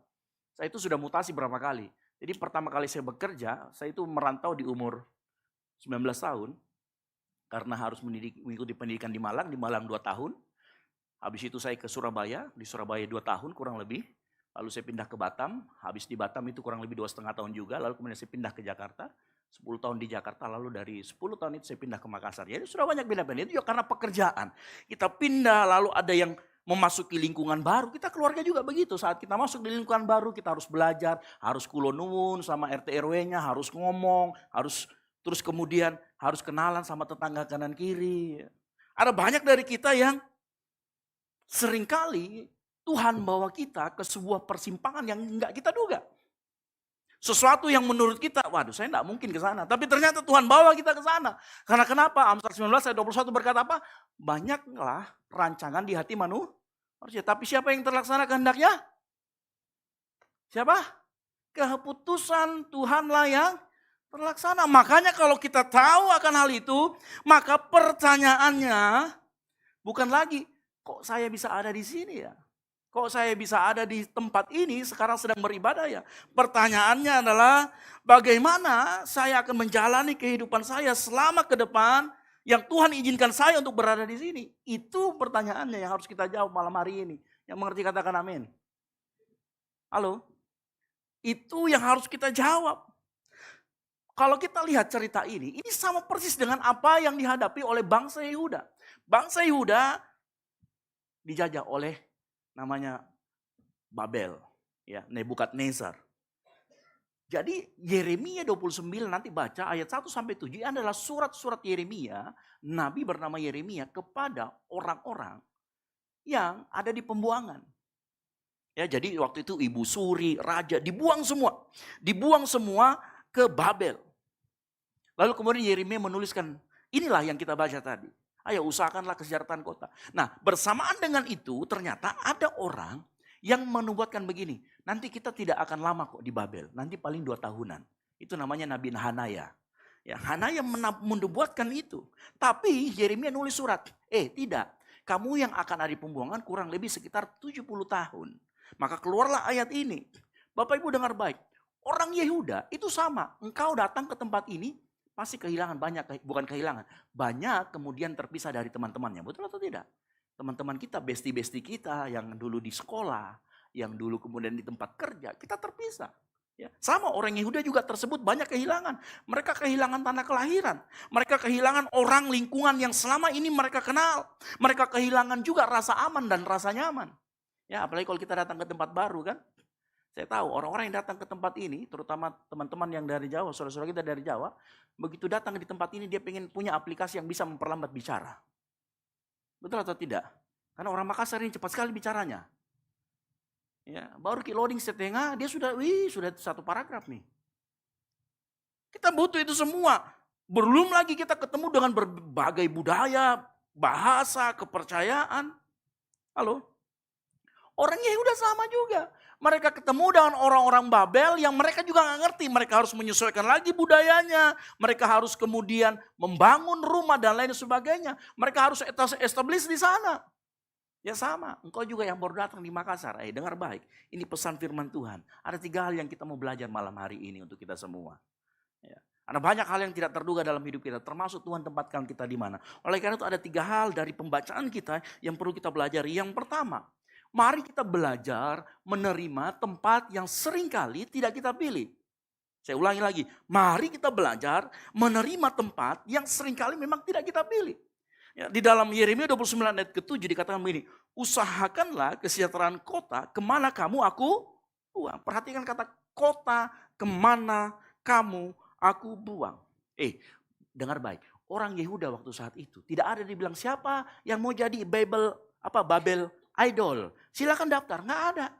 Speaker 8: Saya itu sudah mutasi berapa kali. Jadi pertama kali saya bekerja, saya itu merantau di umur 19 tahun. Karena harus mengikuti pendidikan di Malang 2 tahun. Habis itu saya ke Surabaya, di Surabaya 2 tahun kurang lebih. Lalu saya pindah ke Batam, habis di Batam itu kurang lebih 2,5 tahun juga. Lalu kemudian saya pindah ke Jakarta, 10 tahun di Jakarta. Lalu dari 10 tahun itu saya pindah ke Makassar. Jadi sudah banyak pindah-pindah, itu juga karena pekerjaan. Kita pindah, lalu ada yang memasuki lingkungan baru, kita keluarga juga begitu. Saat kita masuk di lingkungan baru, kita harus belajar, harus kulonuwun sama RT RW-nya, harus ngomong, harus terus kemudian harus kenalan sama tetangga kanan kiri. Ada banyak dari kita yang seringkali Tuhan bawa kita ke sebuah persimpangan yang enggak kita duga. Sesuatu yang menurut kita, waduh saya enggak mungkin ke sana. Tapi ternyata Tuhan bawa kita ke sana. Karena kenapa? Amsal 19 ayat 21 berkata apa? Banyaklah rancangan di hati manusia. Tapi siapa yang terlaksana kehendaknya? Siapa? Keputusan Tuhanlah yang terlaksana. Makanya kalau kita tahu akan hal itu, maka pertanyaannya bukan lagi, kok saya bisa ada di sini ya? Kok saya bisa ada di tempat ini sekarang sedang beribadah ya? Pertanyaannya adalah bagaimana saya akan menjalani kehidupan saya selama ke depan yang Tuhan izinkan saya untuk berada di sini. Itu pertanyaannya yang harus kita jawab malam hari ini. Yang mengerti katakan amin. Halo? Itu yang harus kita jawab. Kalau kita lihat cerita ini sama persis dengan apa yang dihadapi oleh bangsa Yehuda. Bangsa Yehuda dijajah oleh namanya Babel, ya, Nebukadnezar. Jadi Yeremia 29 nanti baca ayat 1 sampai 7 adalah surat-surat Yeremia, nabi bernama Yeremia kepada orang-orang yang ada di pembuangan. Ya, jadi waktu itu ibu suri, raja dibuang semua ke Babel. Lalu kemudian Yeremia menuliskan, inilah yang kita baca tadi. Ayo usahakanlah kesejahteraan kota. Nah bersamaan dengan itu ternyata ada orang yang menubuatkan begini. Nanti kita tidak akan lama kok di Babel. Nanti paling 2 tahunan. Itu namanya Nabi Hanaya. Ya, Hanaya menubuatkan itu. Tapi Yeremia nulis surat. Tidak. Kamu yang akan ada di pembuangan kurang lebih sekitar 70 tahun. Maka keluarlah ayat ini. Bapak Ibu dengar baik. Orang Yehuda itu sama. Engkau datang ke tempat ini. Pasti kehilangan banyak, bukan kehilangan. Banyak kemudian terpisah dari teman-temannya. Betul atau tidak? Teman-teman kita, bestie-bestie kita yang dulu di sekolah, yang dulu kemudian di tempat kerja, kita terpisah. Ya. Sama orang Yehuda juga tersebut banyak kehilangan. Mereka kehilangan tanah kelahiran. Mereka kehilangan orang lingkungan yang selama ini mereka kenal. Mereka kehilangan juga rasa aman dan rasa nyaman. Ya, apalagi kalau kita datang ke tempat baru kan. Saya tahu orang-orang yang datang ke tempat ini, terutama teman-teman yang dari Jawa, saudara-saudara kita dari Jawa, begitu datang di tempat ini dia pengen punya aplikasi yang bisa memperlambat bicara. Betul atau tidak? Karena orang Makassar ini cepat sekali bicaranya. Ya, baru loading setengah, dia sudah 1 paragraf nih. Kita butuh itu semua. Belum lagi kita ketemu dengan berbagai budaya, bahasa, kepercayaan. Halo? Orang Yehuda sama juga. Mereka ketemu dengan orang-orang Babel yang mereka juga nggak ngerti. Mereka harus menyesuaikan lagi budayanya. Mereka harus kemudian membangun rumah dan lain sebagainya. Mereka harus establish di sana. Ya sama, engkau juga yang baru datang di Makassar. Dengar baik, ini pesan firman Tuhan. Ada 3 hal yang kita mau belajar malam hari ini untuk kita semua. Ya. Ada banyak hal yang tidak terduga dalam hidup kita, termasuk Tuhan tempatkan kita di mana. Oleh karena itu ada 3 hal dari pembacaan kita yang perlu kita pelajari. Yang pertama, mari kita belajar menerima tempat yang seringkali tidak kita pilih. Saya ulangi lagi, mari kita belajar menerima tempat yang seringkali memang tidak kita pilih. Ya, di dalam Yeremia 29 ayat ke-7 dikatakan begini, usahakanlah kesejahteraan kota kemana kamu aku buang. Perhatikan kata kota kemana kamu aku buang. Dengar baik, orang Yehuda waktu saat itu tidak ada dibilang siapa yang mau jadi Babel idol. Silakan daftar, nggak ada.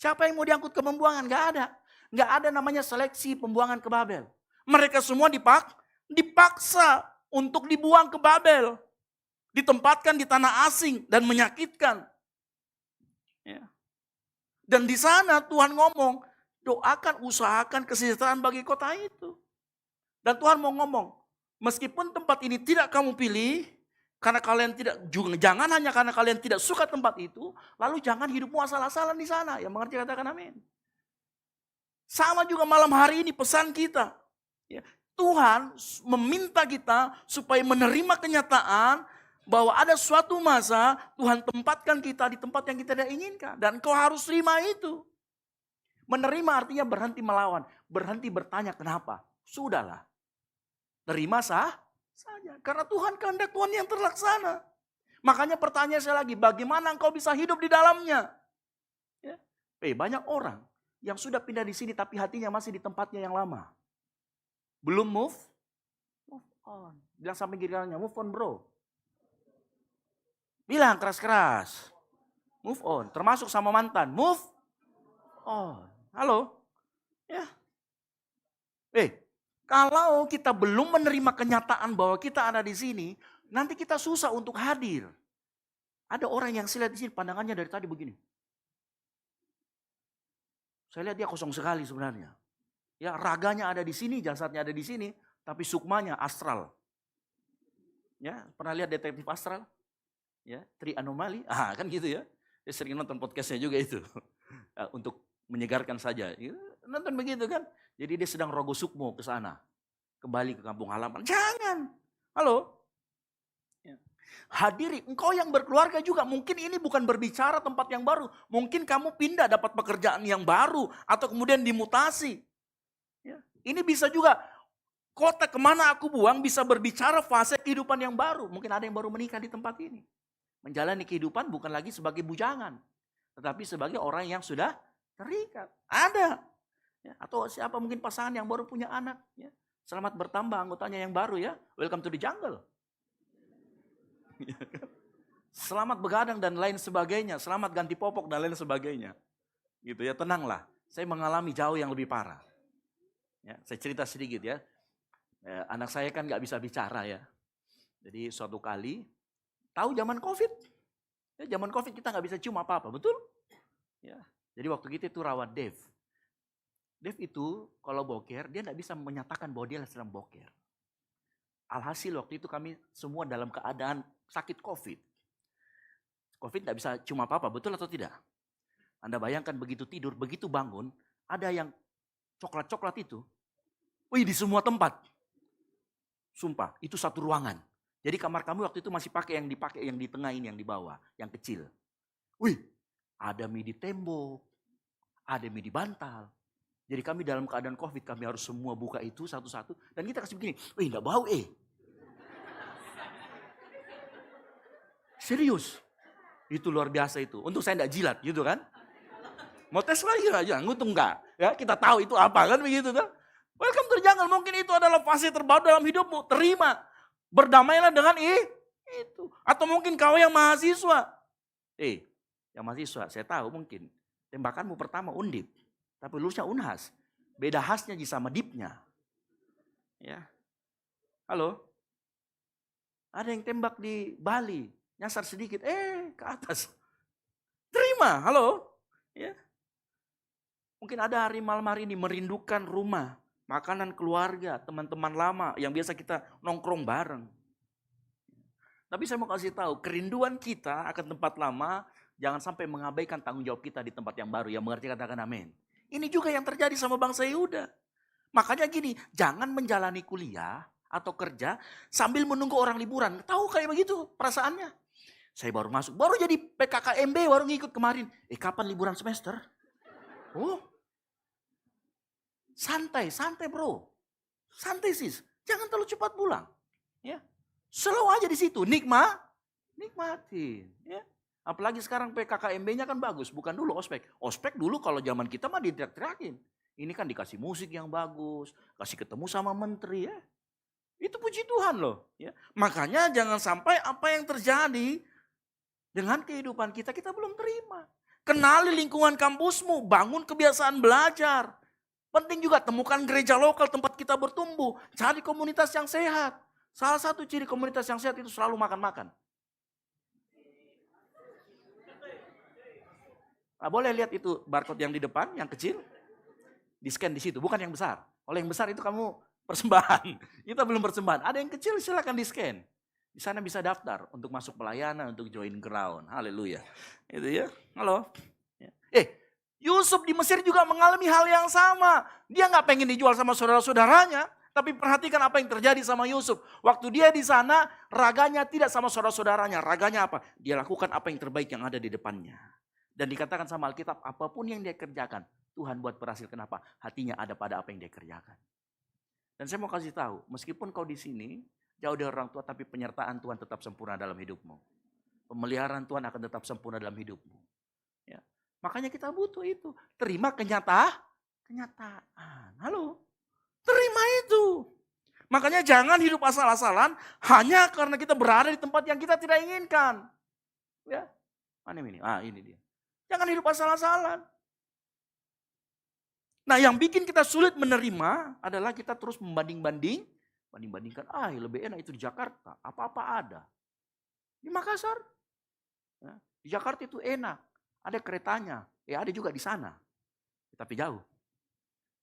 Speaker 8: Siapa yang mau diangkut ke pembuangan, nggak ada. Nggak ada namanya seleksi pembuangan ke Babel. Mereka semua dipaksa untuk dibuang ke Babel. Ditempatkan di tanah asing dan menyakitkan. Ya. Dan di sana Tuhan ngomong, doakan, usahakan kesejahteraan bagi kota itu. Dan Tuhan mau ngomong, meskipun tempat ini tidak kamu pilih, karena kalian jangan hanya karena kalian tidak suka tempat itu, lalu jangan hidupmu asal-asalan di sana. Yang mengerti katakan amin. Sama juga malam hari ini pesan kita. Ya, Tuhan meminta kita supaya menerima kenyataan bahwa ada suatu masa Tuhan tempatkan kita di tempat yang kita tidak inginkan. Dan kau harus terima itu. Menerima artinya berhenti melawan. Berhenti bertanya kenapa. Sudahlah. Terima saja. Karena Tuhan kehendak Tuhan yang terlaksana. Makanya pertanyaan saya lagi, bagaimana engkau bisa hidup di dalamnya? Ya. Banyak orang yang sudah pindah di sini tapi hatinya masih di tempatnya yang lama. Belum move on. Bilang sampai kiri kanannya, move on bro. Bilang keras-keras. Move on. Termasuk sama mantan. Move on. Halo? Ya. Kalau kita belum menerima kenyataan bahwa kita ada di sini, nanti kita susah untuk hadir. Ada orang yang saya lihat di sini pandangannya dari tadi begini. Saya lihat dia kosong sekali sebenarnya. Ya, raganya ada di sini, jasadnya ada di sini, tapi sukmanya astral. Ya, pernah lihat detektif astral? Ya, Tri Anomali, kan gitu ya. Dia sering nonton podcastnya juga itu. Untuk menyegarkan saja. Ya, nonton begitu kan. Jadi dia sedang rogo sukmo ke sana. Kembali ke kampung halaman. Jangan. Halo? Ya. Hadiri, engkau yang berkeluarga juga. Mungkin ini bukan berbicara tempat yang baru. Mungkin kamu pindah dapat pekerjaan yang baru. Atau kemudian dimutasi. Ya. Ini bisa juga, kota kemana aku buang bisa berbicara fase kehidupan yang baru. Mungkin ada yang baru menikah di tempat ini. Menjalani kehidupan bukan lagi sebagai bujangan. Tetapi sebagai orang yang sudah terikat. Ada. Ya, atau siapa mungkin pasangan yang baru punya anak. Ya. Selamat bertambah anggotanya yang baru ya. Welcome to the jungle. Selamat begadang dan lain sebagainya. Selamat ganti popok dan lain sebagainya. Gitu ya, tenanglah. Saya mengalami jauh yang lebih parah. Ya, saya cerita sedikit ya. Anak saya kan gak bisa bicara ya. Jadi suatu kali, tahu zaman COVID. Ya, zaman COVID kita gak bisa cium apa-apa, betul? Ya. Jadi waktu itu rawat Dev. Dev itu kalau boker, dia gak bisa menyatakan bahwa dia sedang boker. Alhasil waktu itu kami semua dalam keadaan sakit COVID. COVID gak bisa cium apa-apa, betul atau tidak? Anda bayangkan begitu tidur, begitu bangun, ada yang coklat-coklat itu. Wih, di semua tempat. Sumpah, itu satu ruangan. Jadi kamar kami waktu itu masih pakai yang di tengah ini, yang di bawah, yang kecil. Wih, ada mie di tembok, ada mie di bantal. Jadi kami dalam keadaan COVID, kami harus semua buka itu satu-satu. Dan kita kasih begini, wih gak bau Serius. Itu luar biasa itu. Untuk saya gak jilat gitu kan. Mau tes lagi aja, ngutung enggak. Ya, kita tahu itu apa kan begitu kan. Welcome to the jungle, mungkin itu adalah fase terbaru dalam hidupmu. Terima. Berdamailah dengan itu. Atau mungkin kau yang mahasiswa. Yang mahasiswa, saya tahu mungkin. Tembakanmu pertama Undip. Tapi lulusnya Unhas. Beda khasnya sama dipnya. Ya. Halo? Ada yang tembak di Bali. Nyasar sedikit. Ke atas. Terima. Halo? Ya. Mungkin ada hari malam hari ini merindukan rumah. Makanan keluarga. Teman-teman lama. Yang biasa kita nongkrong bareng. Tapi saya mau kasih tahu. Kerinduan kita akan tempat lama. Jangan sampai mengabaikan tanggung jawab kita di tempat yang baru. Yang mengerti katakan amin. Ini juga yang terjadi sama bangsa Yehuda. Makanya gini, jangan menjalani kuliah atau kerja sambil menunggu orang liburan. Tahu kayak begitu perasaannya. Saya baru masuk, baru jadi PKKMB, baru ngikut kemarin. Kapan liburan semester? Oh, santai bro. Santai sis, jangan terlalu cepat pulang. Ya, slow aja di situ, nikmatin. Ya. Apalagi sekarang PKKMB-nya kan bagus, bukan dulu ospek. Ospek dulu kalau zaman kita mah diteriak-teriakin. Ini kan dikasih musik yang bagus, kasih ketemu sama menteri ya. Itu puji Tuhan loh. Ya. Makanya jangan sampai apa yang terjadi dengan kehidupan kita belum terima. Kenali lingkungan kampusmu, bangun kebiasaan belajar. Penting juga temukan gereja lokal tempat kita bertumbuh. Cari komunitas yang sehat. Salah satu ciri komunitas yang sehat itu selalu makan-makan. Nah, boleh lihat itu barcode yang di depan, yang kecil. Di scan di situ, bukan yang besar. Kalau yang besar itu kamu persembahan. Kita belum persembahan. Ada yang kecil silakan di scan. Di sana bisa daftar untuk masuk pelayanan, untuk join ground. Haleluya. Itu ya. Halo. Yusuf di Mesir juga mengalami hal yang sama. Dia nggak pengen dijual sama saudara-saudaranya. Tapi perhatikan apa yang terjadi sama Yusuf. Waktu dia di sana, raganya tidak sama saudara-saudaranya. Raganya apa? Dia lakukan apa yang terbaik yang ada di depannya. Dan dikatakan sama Alkitab, apapun yang dia kerjakan, Tuhan buat berhasil. Kenapa? Hatinya ada pada apa yang dia kerjakan. Dan saya mau kasih tahu, meskipun kau di sini, jauh dari orang tua, tapi penyertaan Tuhan tetap sempurna dalam hidupmu. Pemeliharaan Tuhan akan tetap sempurna dalam hidupmu. Ya. Makanya kita butuh itu. Terima kenyataan. Halo. Terima itu. Makanya jangan hidup asal-asalan hanya karena kita berada di tempat yang kita tidak inginkan. Ya. Mana ini? Ini dia. Jangan hidup asal-asalan. Nah, yang bikin kita sulit menerima adalah kita terus bandingkan, lebih enak itu di Jakarta, apa-apa ada. Di Makassar, ya, di Jakarta itu enak, ada keretanya, ada juga di sana, tapi jauh.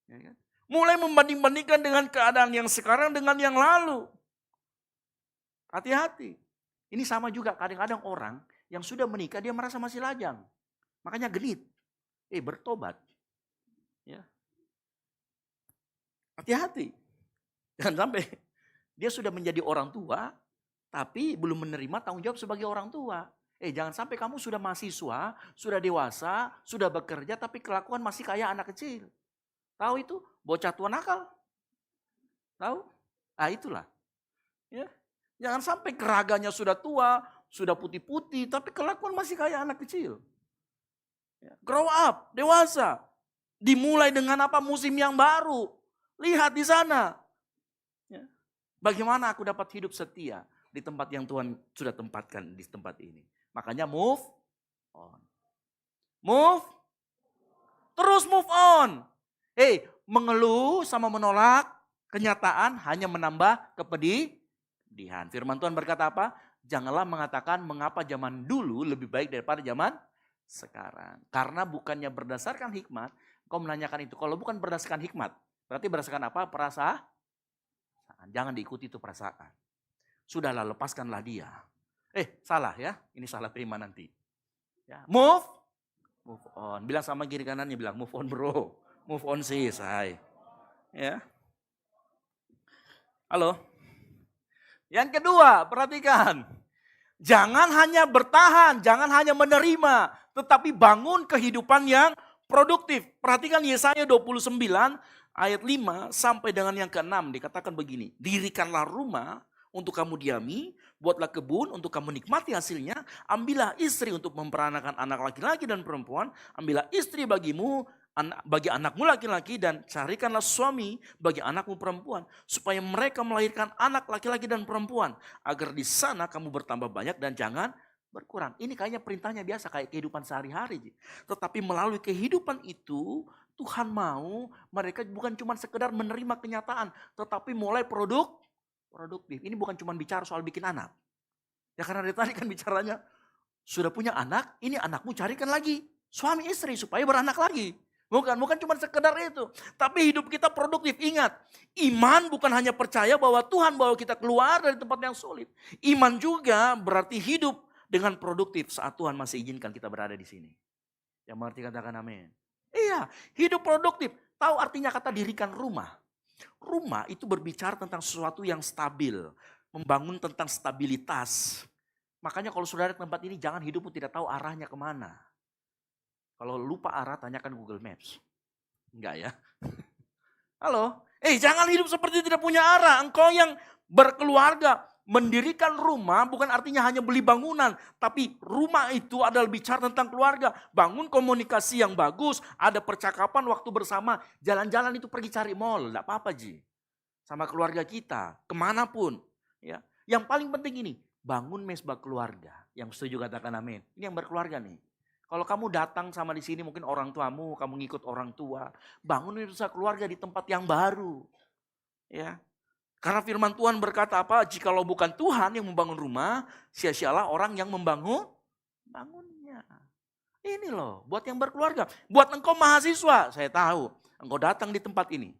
Speaker 8: Ya kan? Mulai membanding-bandingkan dengan keadaan yang sekarang dengan yang lalu. Hati-hati. Ini sama juga kadang-kadang orang yang sudah menikah dia merasa masih lajang. Makanya genit. Bertobat. Ya. Hati-hati. Jangan sampai dia sudah menjadi orang tua, tapi belum menerima tanggung jawab sebagai orang tua. Jangan sampai kamu sudah mahasiswa, sudah dewasa, sudah bekerja, tapi kelakuan masih kayak anak kecil. Tahu itu? Bocah tua nakal. Tahu? Itulah. Ya. Jangan sampai keraganya sudah tua, sudah putih-putih, tapi kelakuan masih kayak anak kecil. Ya. Grow up, dewasa. Dimulai dengan apa? Musim yang baru. Lihat di sana. Ya. Bagaimana aku dapat hidup setia di tempat yang Tuhan sudah tempatkan di tempat ini. Makanya move on. Terus move on. Mengeluh sama menolak kenyataan hanya menambah kepedihan. Firman Tuhan berkata apa? Janganlah mengatakan mengapa zaman dulu lebih baik daripada zaman sekarang. Karena bukannya berdasarkan hikmat, kau menanyakan itu. Kalau bukan berdasarkan hikmat, berarti berdasarkan apa? Perasaan. Jangan diikuti itu perasaan. Sudahlah, lepaskanlah dia. Salah ya. Ini salah terima nanti. Ya, move on. Bilang sama kiri kanannya, bilang move on bro. Move on sis. Hai. Ya. Halo. Yang kedua, perhatikan. Jangan hanya bertahan, jangan hanya menerima, tetapi bangun kehidupan yang produktif. Perhatikan Yesaya 29 ayat 5 sampai dengan yang ke-6 dikatakan begini. Dirikanlah rumah untuk kamu diami, buatlah kebun untuk kamu nikmati hasilnya, ambillah istri untuk memperanakan anak laki-laki dan perempuan, ambillah istri bagimu, bagi anakmu laki-laki, dan carikanlah suami bagi anakmu perempuan, supaya mereka melahirkan anak laki-laki dan perempuan, agar di sana kamu bertambah banyak dan jangan berkurang. Ini kayaknya perintahnya biasa kayak kehidupan sehari-hari. Tetapi melalui kehidupan itu, Tuhan mau mereka bukan cuma sekedar menerima kenyataan, tetapi mulai produktif. Ini bukan cuma bicara soal bikin anak. Ya karena dari tadi kan bicaranya, sudah punya anak, ini anakmu carikan lagi suami istri supaya beranak lagi. Bukan cuma sekedar itu. Tapi hidup kita produktif. Ingat, iman bukan hanya percaya bahwa Tuhan bawa kita keluar dari tempat yang sulit. Iman juga berarti hidup dengan produktif saat Tuhan masih izinkan kita berada di sini. Yang mengerti katakan amin. Iya, hidup produktif. Tahu artinya kata dirikan rumah. Rumah itu berbicara tentang sesuatu yang stabil. Membangun tentang stabilitas. Makanya kalau saudara di tempat ini jangan hidupmu tidak tahu arahnya kemana. Kalau lupa arah tanyakan Google Maps. Enggak ya. Halo. Jangan hidup seperti tidak punya arah. Engkau yang berkeluarga. Mendirikan rumah bukan artinya hanya beli bangunan. Tapi rumah itu adalah bicara tentang keluarga. Bangun komunikasi yang bagus. Ada percakapan waktu bersama. Jalan-jalan itu pergi cari mall. Enggak apa-apa Ji. Sama keluarga kita. Kemanapun. Ya. Yang paling penting ini. Bangun mesbah keluarga. Yang setuju katakan amin. Ini yang berkeluarga nih. Kalau kamu datang sama di sini mungkin orang tuamu, kamu ngikut orang tua. Bangun mesbah keluarga di tempat yang baru. Ya. Karena firman Tuhan berkata apa? Jikalau bukan Tuhan yang membangun rumah, sia-sialah orang yang bangunnya. Ini loh, buat yang berkeluarga. Buat engkau mahasiswa, saya tahu. Engkau datang di tempat ini.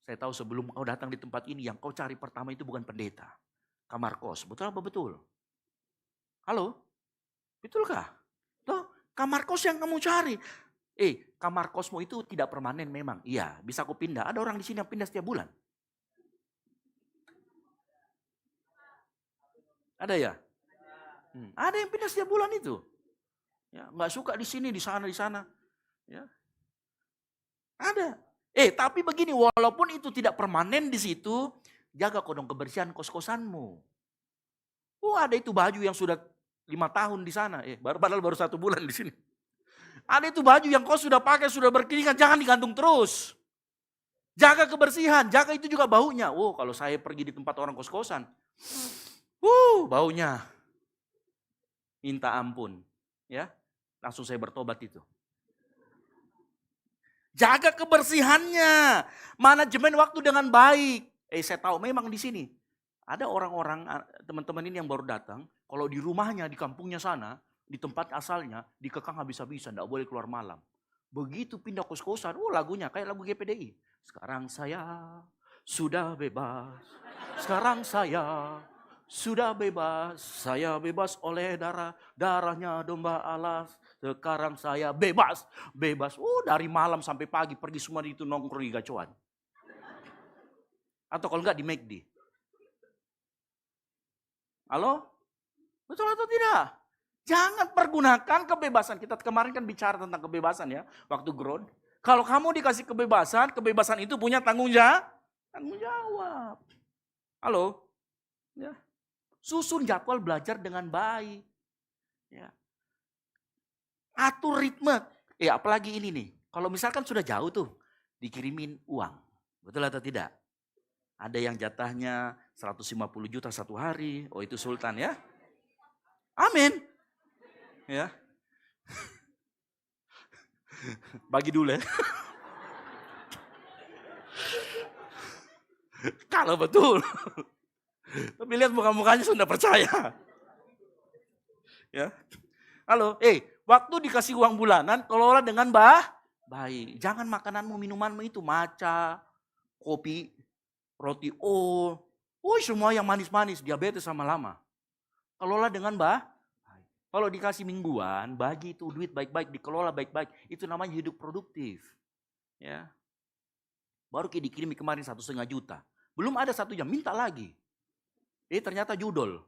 Speaker 8: Saya tahu sebelum engkau datang di tempat ini, yang kau cari pertama itu bukan pendeta. Kamar kos, betul apa betul? Halo? Betulkah? Loh, kamar kos yang kamu cari. Kamar kosmu itu tidak permanen memang. Iya, bisa aku pindah. Ada orang di sini yang pindah setiap bulan. Ada ya? Ada yang pindah setiap bulan itu. Ya, nggak suka di sini, di sana. Ya. Ada. Tapi begini, walaupun itu tidak permanen di situ, jaga kodong kebersihan kos-kosanmu. Oh, ada itu baju yang sudah 5 tahun di sana. Padahal baru 1 bulan di sini. Ada itu baju yang kau sudah pakai, sudah berkeringat, jangan digantung terus. Jaga kebersihan, jaga itu juga baunya. Oh, kalau saya pergi di tempat orang kos-kosan, baunya. Minta ampun, ya. Langsung saya bertobat itu. Jaga kebersihannya, manajemen waktu dengan baik. Saya tahu memang di sini ada orang-orang, teman-teman ini yang baru datang, kalau di rumahnya, di kampungnya sana, di tempat asalnya, dikekang habis-habisan, tidak boleh keluar malam. Begitu pindah kos-kosan, lagunya kayak lagu GPDI. Sekarang saya sudah bebas, sekarang saya sudah bebas, saya bebas oleh darahnya domba alas. Sekarang saya bebas. Dari malam sampai pagi pergi semua itu nongkrong di gacuan. Atau kalau enggak di McD. Halo? Betul atau tidak? Jangan pergunakan kebebasan. Kita kemarin kan bicara tentang kebebasan ya, waktu ground. Kalau kamu dikasih kebebasan itu punya tanggung jawab. Halo? Ya. Susun jadwal belajar dengan baik. Ya. Atur ritme. Apalagi ini nih. Kalau misalkan sudah jauh tuh, dikirimin uang. Betul atau tidak? Ada yang jatahnya 150 juta 1 hari. Oh, itu sultan ya. Amin. Ya. Bagi dulu ya. Kalau betul. Tapi lihat muka-mukanya sudah percaya. Ya. Halo, waktu dikasih uang bulanan, kelola dengan baik. Jangan makananmu, minumanmu itu maca, kopi, roti semua yang manis-manis, diabetes lama-lama. Kelola dengan baik. Kalau dikasih mingguan, bagi itu duit baik-baik, dikelola baik-baik. Itu namanya hidup produktif. Ya. Baru dikirim kemarin 1,5 juta. Belum ada 1 jam, minta lagi. Ternyata judol.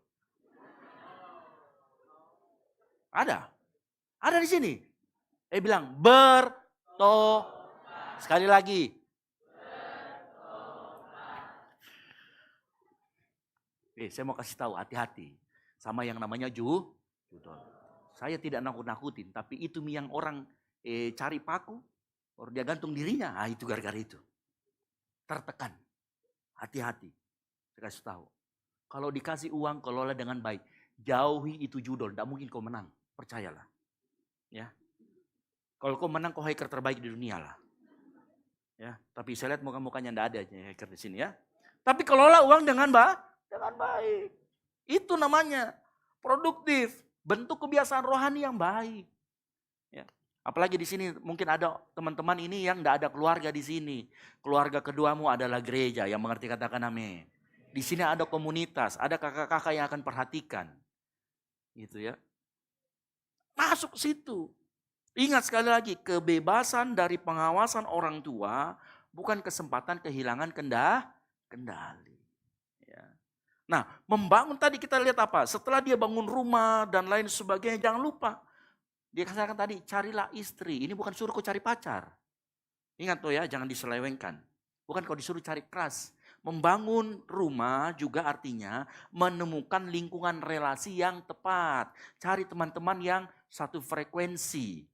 Speaker 8: Ada di sini. Bilang sekali lagi. Saya mau kasih tahu, hati-hati sama yang namanya judol. Saya tidak nakut-nakutin, tapi itu yang orang cari paku, baru dia gantung dirinya. Itu gara-gara itu. Tertekan. Hati-hati. Saya kasih tahu. Kalau dikasih uang, kelola dengan baik. Jauhi itu judol, tidak mungkin kau menang. Percayalah. Ya. Kalau kau menang, kau hacker terbaik di dunia lah. Ya, tapi saya lihat muka-mukanya tidak ada hacker di sini ya. Tapi kelola uang dengan baik. Itu namanya produktif. Bentuk kebiasaan rohani yang baik. Ya. Apalagi di sini mungkin ada teman-teman ini yang tidak ada keluarga di sini. Keluarga keduamu adalah gereja, yang mengerti katakan amin. Di sini ada komunitas, ada kakak-kakak yang akan perhatikan. Gitu ya. Masuk situ. Ingat sekali lagi, kebebasan dari pengawasan orang tua bukan kesempatan kehilangan kendali. Ya. Nah, membangun tadi kita lihat apa? Setelah dia bangun rumah dan lain sebagainya, jangan lupa. Dia katakan tadi, carilah istri. Ini bukan suruh kau cari pacar. Ingat tuh ya, jangan diselewengkan. Bukan kau disuruh cari keras. Membangun rumah juga artinya menemukan lingkungan relasi yang tepat. Cari teman-teman yang satu frekuensi.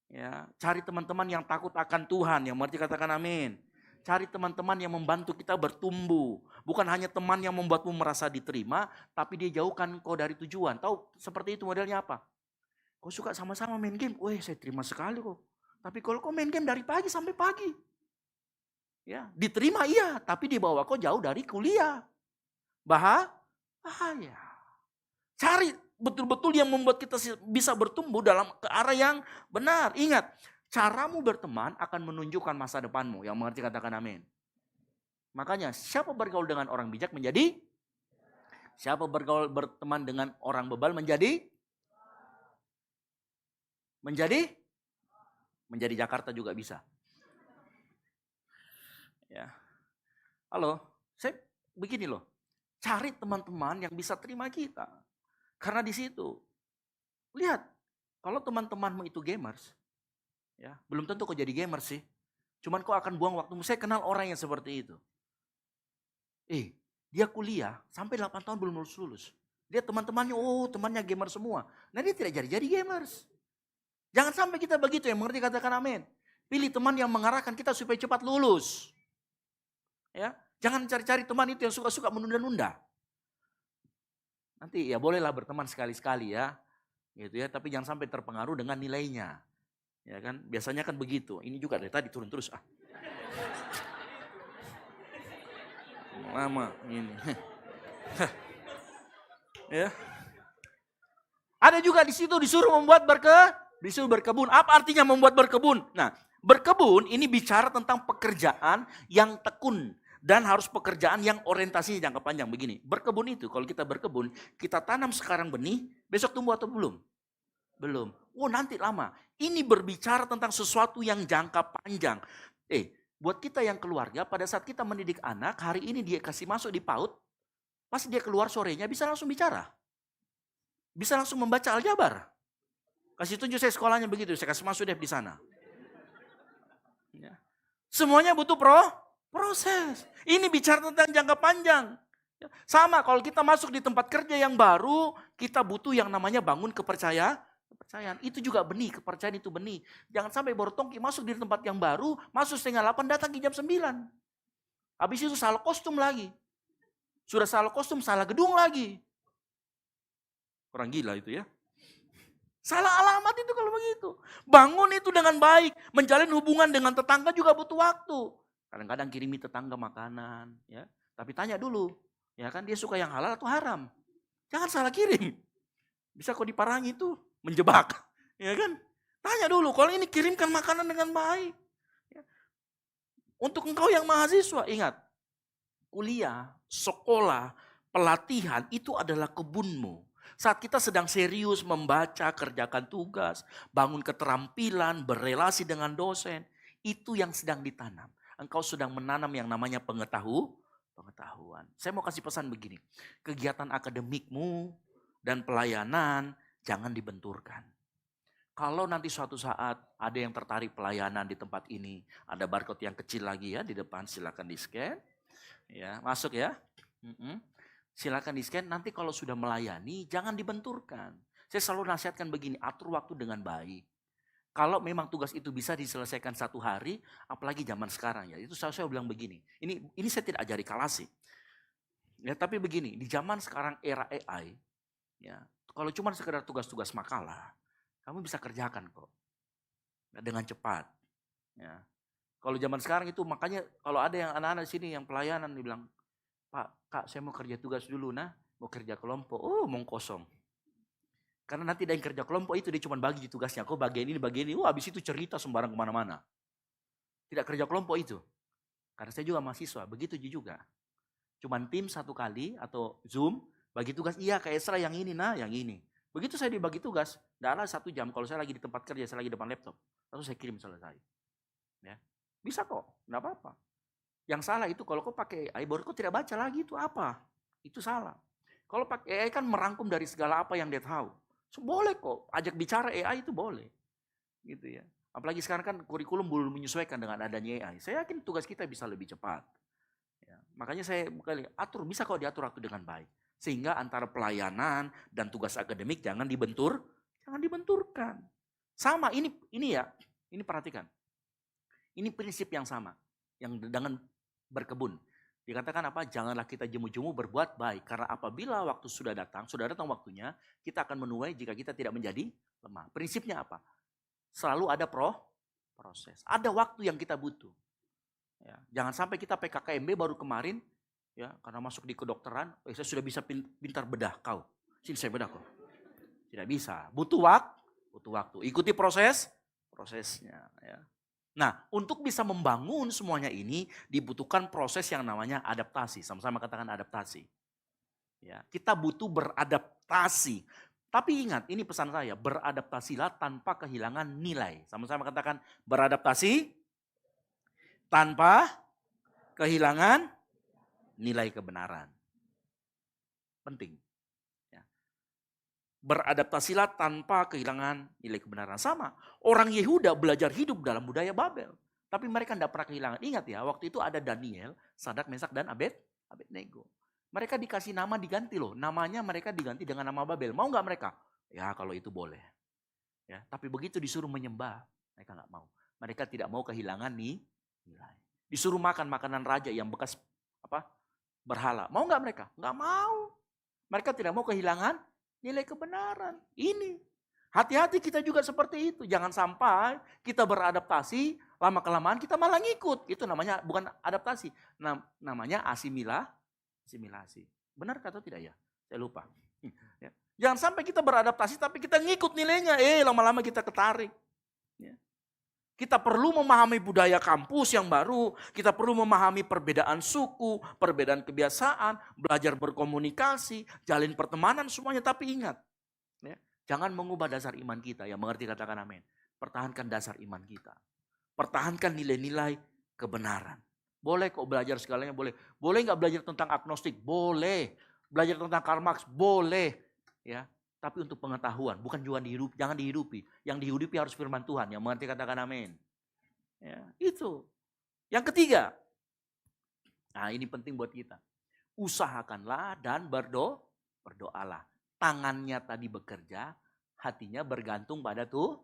Speaker 8: Ya, cari teman-teman yang takut akan Tuhan, yang mengerti katakan amin. Cari teman-teman yang membantu kita bertumbuh. Bukan hanya teman yang membuatmu merasa diterima, tapi dia jauhkan kau dari tujuan. Tahu seperti itu modelnya apa? Kau suka sama-sama main game, saya terima sekali kok. Tapi kalau kau main game dari pagi sampai pagi, ya diterima iya, tapi dibawa kau jauh dari kuliah. Bahaya. Cari betul-betul yang membuat kita bisa bertumbuh dalam ke arah yang benar. Ingat, caramu berteman akan menunjukkan masa depanmu. Yang mengerti katakan amin. Makanya siapa bergaul dengan orang bijak menjadi, siapa berteman dengan orang bebal menjadi Jakarta juga bisa. Ya. Halo, saya begini loh. Cari teman-teman yang bisa terima kita. Karena di situ, lihat, kalau teman-temanmu itu gamers, ya belum tentu kau jadi gamers sih. Cuman kau akan buang waktumu. Saya kenal orang yang seperti itu. Dia kuliah sampai 8 tahun belum lulus. Dia teman-temannya, oh temannya gamer semua. Nah dia tidak jadi gamers. Jangan sampai kita begitu, yang mengerti katakan amin. Pilih teman yang mengarahkan kita supaya cepat lulus. Ya, jangan cari-cari teman itu yang suka-suka menunda-nunda. Nanti ya bolehlah berteman sekali-sekali ya. Gitu ya, tapi jangan sampai terpengaruh dengan nilainya. Ya kan, biasanya kan begitu. Ini juga dari tadi turun terus. Lama ini. Ya. Ada juga di situ disuruh membuat disuruh berkebun. Apa artinya membuat berkebun? Nah, berkebun ini bicara tentang pekerjaan yang tekun dan harus pekerjaan yang orientasinya jangka panjang. Begini, berkebun itu kalau kita berkebun, kita tanam sekarang benih, besok tumbuh atau belum? Belum. Oh, nanti lama. Ini berbicara tentang sesuatu yang jangka panjang. Buat kita yang keluarga, pada saat kita mendidik anak, hari ini dia kasih masuk di PAUD, pas dia keluar sorenya bisa langsung bicara. Bisa langsung membaca aljabar. Kasih tunjuk saya sekolahnya begitu, saya kasih masuk deh di sana. Ya. Semuanya butuh proses. Ini bicara tentang jangka panjang. Ya. Sama kalau kita masuk di tempat kerja yang baru, kita butuh yang namanya bangun kepercayaan. Itu juga benih, kepercayaan itu benih. Jangan sampai baru tongki masuk di tempat yang baru, masuk 7:30 datang di jam 9. Habis itu salah kostum lagi. Sudah salah kostum, salah gedung lagi. Orang gila itu ya. Salah alamat itu kalau begitu. Bangun itu dengan baik. Menjalin hubungan dengan tetangga juga butuh waktu. Kadang-kadang kirimi tetangga makanan. Ya. Tapi tanya dulu. Ya kan dia suka yang halal atau haram. Jangan salah kirim. Bisa kok diparangi itu. Menjebak. Ya kan. Tanya dulu. Kalau ini kirimkan makanan dengan baik. Ya. Untuk engkau yang mahasiswa. Ingat. Kuliah, sekolah, pelatihan itu adalah kebunmu. Saat kita sedang serius membaca, kerjakan tugas, bangun keterampilan, berrelasi dengan dosen, itu yang sedang ditanam. Engkau sedang menanam yang namanya pengetahuan. Saya mau kasih pesan begini, kegiatan akademikmu dan pelayanan jangan dibenturkan. Kalau nanti suatu saat ada yang tertarik pelayanan di tempat ini, ada barcode yang kecil lagi ya di depan, silakan di-scan. Ya, masuk ya. Silakan di-scan, nanti kalau sudah melayani jangan dibenturkan. Saya selalu nasihatkan begini, atur waktu dengan baik. Kalau memang tugas itu bisa diselesaikan 1 hari, apalagi zaman sekarang ya. Itu saya bilang begini, ini saya tidak ajari kalasi. Ya, tapi begini, di zaman sekarang era AI, ya, kalau cuma sekedar tugas-tugas makalah, kamu bisa kerjakan kok. Ya, dengan cepat. Ya. Kalau zaman sekarang itu makanya kalau ada yang anak-anak di sini yang pelayanan dibilang, Pak, Kak, saya mau kerja tugas dulu mau kerja kelompok. Oh, mau kosong. Karena nanti dari kerja kelompok itu dia cuma bagi tugasnya. Kok bagian ini. Habis itu cerita sembarang kemana-mana. Tidak kerja kelompok itu. Karena saya juga mahasiswa, begitu juga. Cuman tim 1 kali atau Zoom, bagi tugas, iya kayak Esra yang ini, yang ini. Begitu saya dibagi tugas, darah 1 jam. Kalau saya lagi di tempat kerja, saya lagi depan laptop. Lalu saya kirim selesai. Ya. Bisa kok, enggak apa-apa. Yang salah itu kalau kau pakai AI baru kau tidak baca lagi itu apa. Itu salah. Kalau pakai AI kan merangkum dari segala apa yang dia tahu. So, boleh kok, ajak bicara AI itu boleh. Gitu ya. Apalagi sekarang kan kurikulum belum menyesuaikan dengan adanya AI. Saya yakin tugas kita bisa lebih cepat. Ya. Makanya saya bisa kok diatur waktu dengan baik. Sehingga antara pelayanan dan tugas akademik jangan dibenturkan. Sama ini perhatikan. Ini prinsip yang sama, yang dengan berkebun. Dikatakan apa? Janganlah kita jemu-jemu berbuat baik. Karena apabila waktu sudah datang waktunya, kita akan menuai jika kita tidak menjadi lemah. Prinsipnya apa? Selalu ada proses. Ada waktu yang kita butuh. Ya, jangan sampai kita PKKMB baru kemarin, ya karena masuk di kedokteran, saya sudah bisa pintar bedah kau. Sini saya bedah kau. Tidak bisa. Butuh waktu. Ikuti prosesnya. Ya. Nah, untuk bisa membangun semuanya ini dibutuhkan proses yang namanya adaptasi. Sama-sama katakan adaptasi. Ya, kita butuh beradaptasi. Tapi ingat, ini pesan saya, beradaptasilah tanpa kehilangan nilai. Sama-sama katakan beradaptasi tanpa kehilangan nilai kebenaran. Penting. Beradaptasilah tanpa kehilangan nilai kebenaran. Sama, orang Yehuda belajar hidup dalam budaya Babel. Tapi mereka tidak pernah kehilangan. Ingat ya, waktu itu ada Daniel, Sadak, Mesak, dan Abednego. Mereka dikasih nama diganti loh. Namanya mereka diganti dengan nama Babel. Mau nggak mereka? Ya kalau itu boleh. Ya, tapi begitu disuruh menyembah, mereka nggak mau. Mereka tidak mau kehilangan nilai. Disuruh makan makanan raja yang bekas berhala. Mau nggak mereka? Nggak mau. Mereka tidak mau kehilangan nilai kebenaran. Ini. Hati-hati kita juga seperti itu. Jangan sampai kita beradaptasi, lama-kelamaan kita malah ngikut. Itu namanya bukan adaptasi. Namanya asimilasi. Benar atau tidak ya? Saya lupa. Ya. Jangan sampai kita beradaptasi tapi kita ngikut nilainya. Lama-lama kita ketarik. Ya. Kita perlu memahami budaya kampus yang baru. Kita perlu memahami perbedaan suku, perbedaan kebiasaan, belajar berkomunikasi, jalin pertemanan semuanya. Tapi ingat, ya, jangan mengubah dasar iman kita. Yang mengerti katakan amin. Pertahankan dasar iman kita. Pertahankan nilai-nilai kebenaran. Boleh kok belajar segalanya, boleh. Boleh nggak belajar tentang agnostik? Boleh. Belajar tentang Karl Marx? Boleh. Ya. Tapi untuk pengetahuan, bukan juga jangan dihidupi. Yang dihidupi harus firman Tuhan. Yang mengerti katakan amin. Ya, itu. Yang ketiga. Nah ini penting buat kita. Usahakanlah dan berdoalah. Tangannya tadi bekerja, hatinya bergantung pada Tuhan.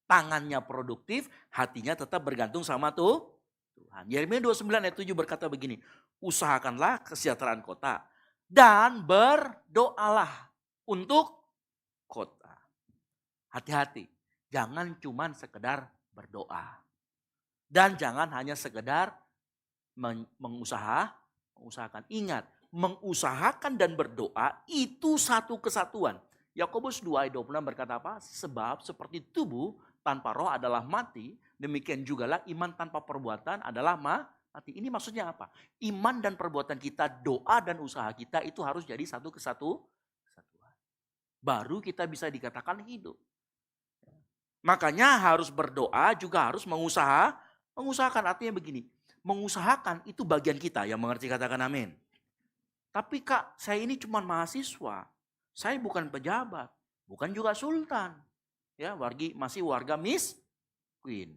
Speaker 8: Tangannya produktif, hatinya tetap bergantung sama Tuhan. Yeremia 29 ayat 7 berkata begini. Usahakanlah kesejahteraan kota dan berdoalah untuk kota. Hati-hati, jangan cuman sekedar berdoa. Dan jangan hanya sekedar mengusahakan. Ingat, mengusahakan dan berdoa itu satu kesatuan. Yakobus 2 ayat 26 berkata apa? Sebab seperti tubuh tanpa roh adalah mati, demikian jugalah iman tanpa perbuatan adalah mati. Ini maksudnya apa? Iman dan perbuatan kita, doa dan usaha kita itu harus jadi satu kesatuan. Baru kita bisa dikatakan hidup. Makanya harus berdoa juga harus mengusahakan. Artinya begini, mengusahakan itu bagian kita yang mengerti katakan amin. Tapi Kak, saya ini cuma mahasiswa. Saya bukan pejabat, bukan juga sultan. Ya, masih warga miskin.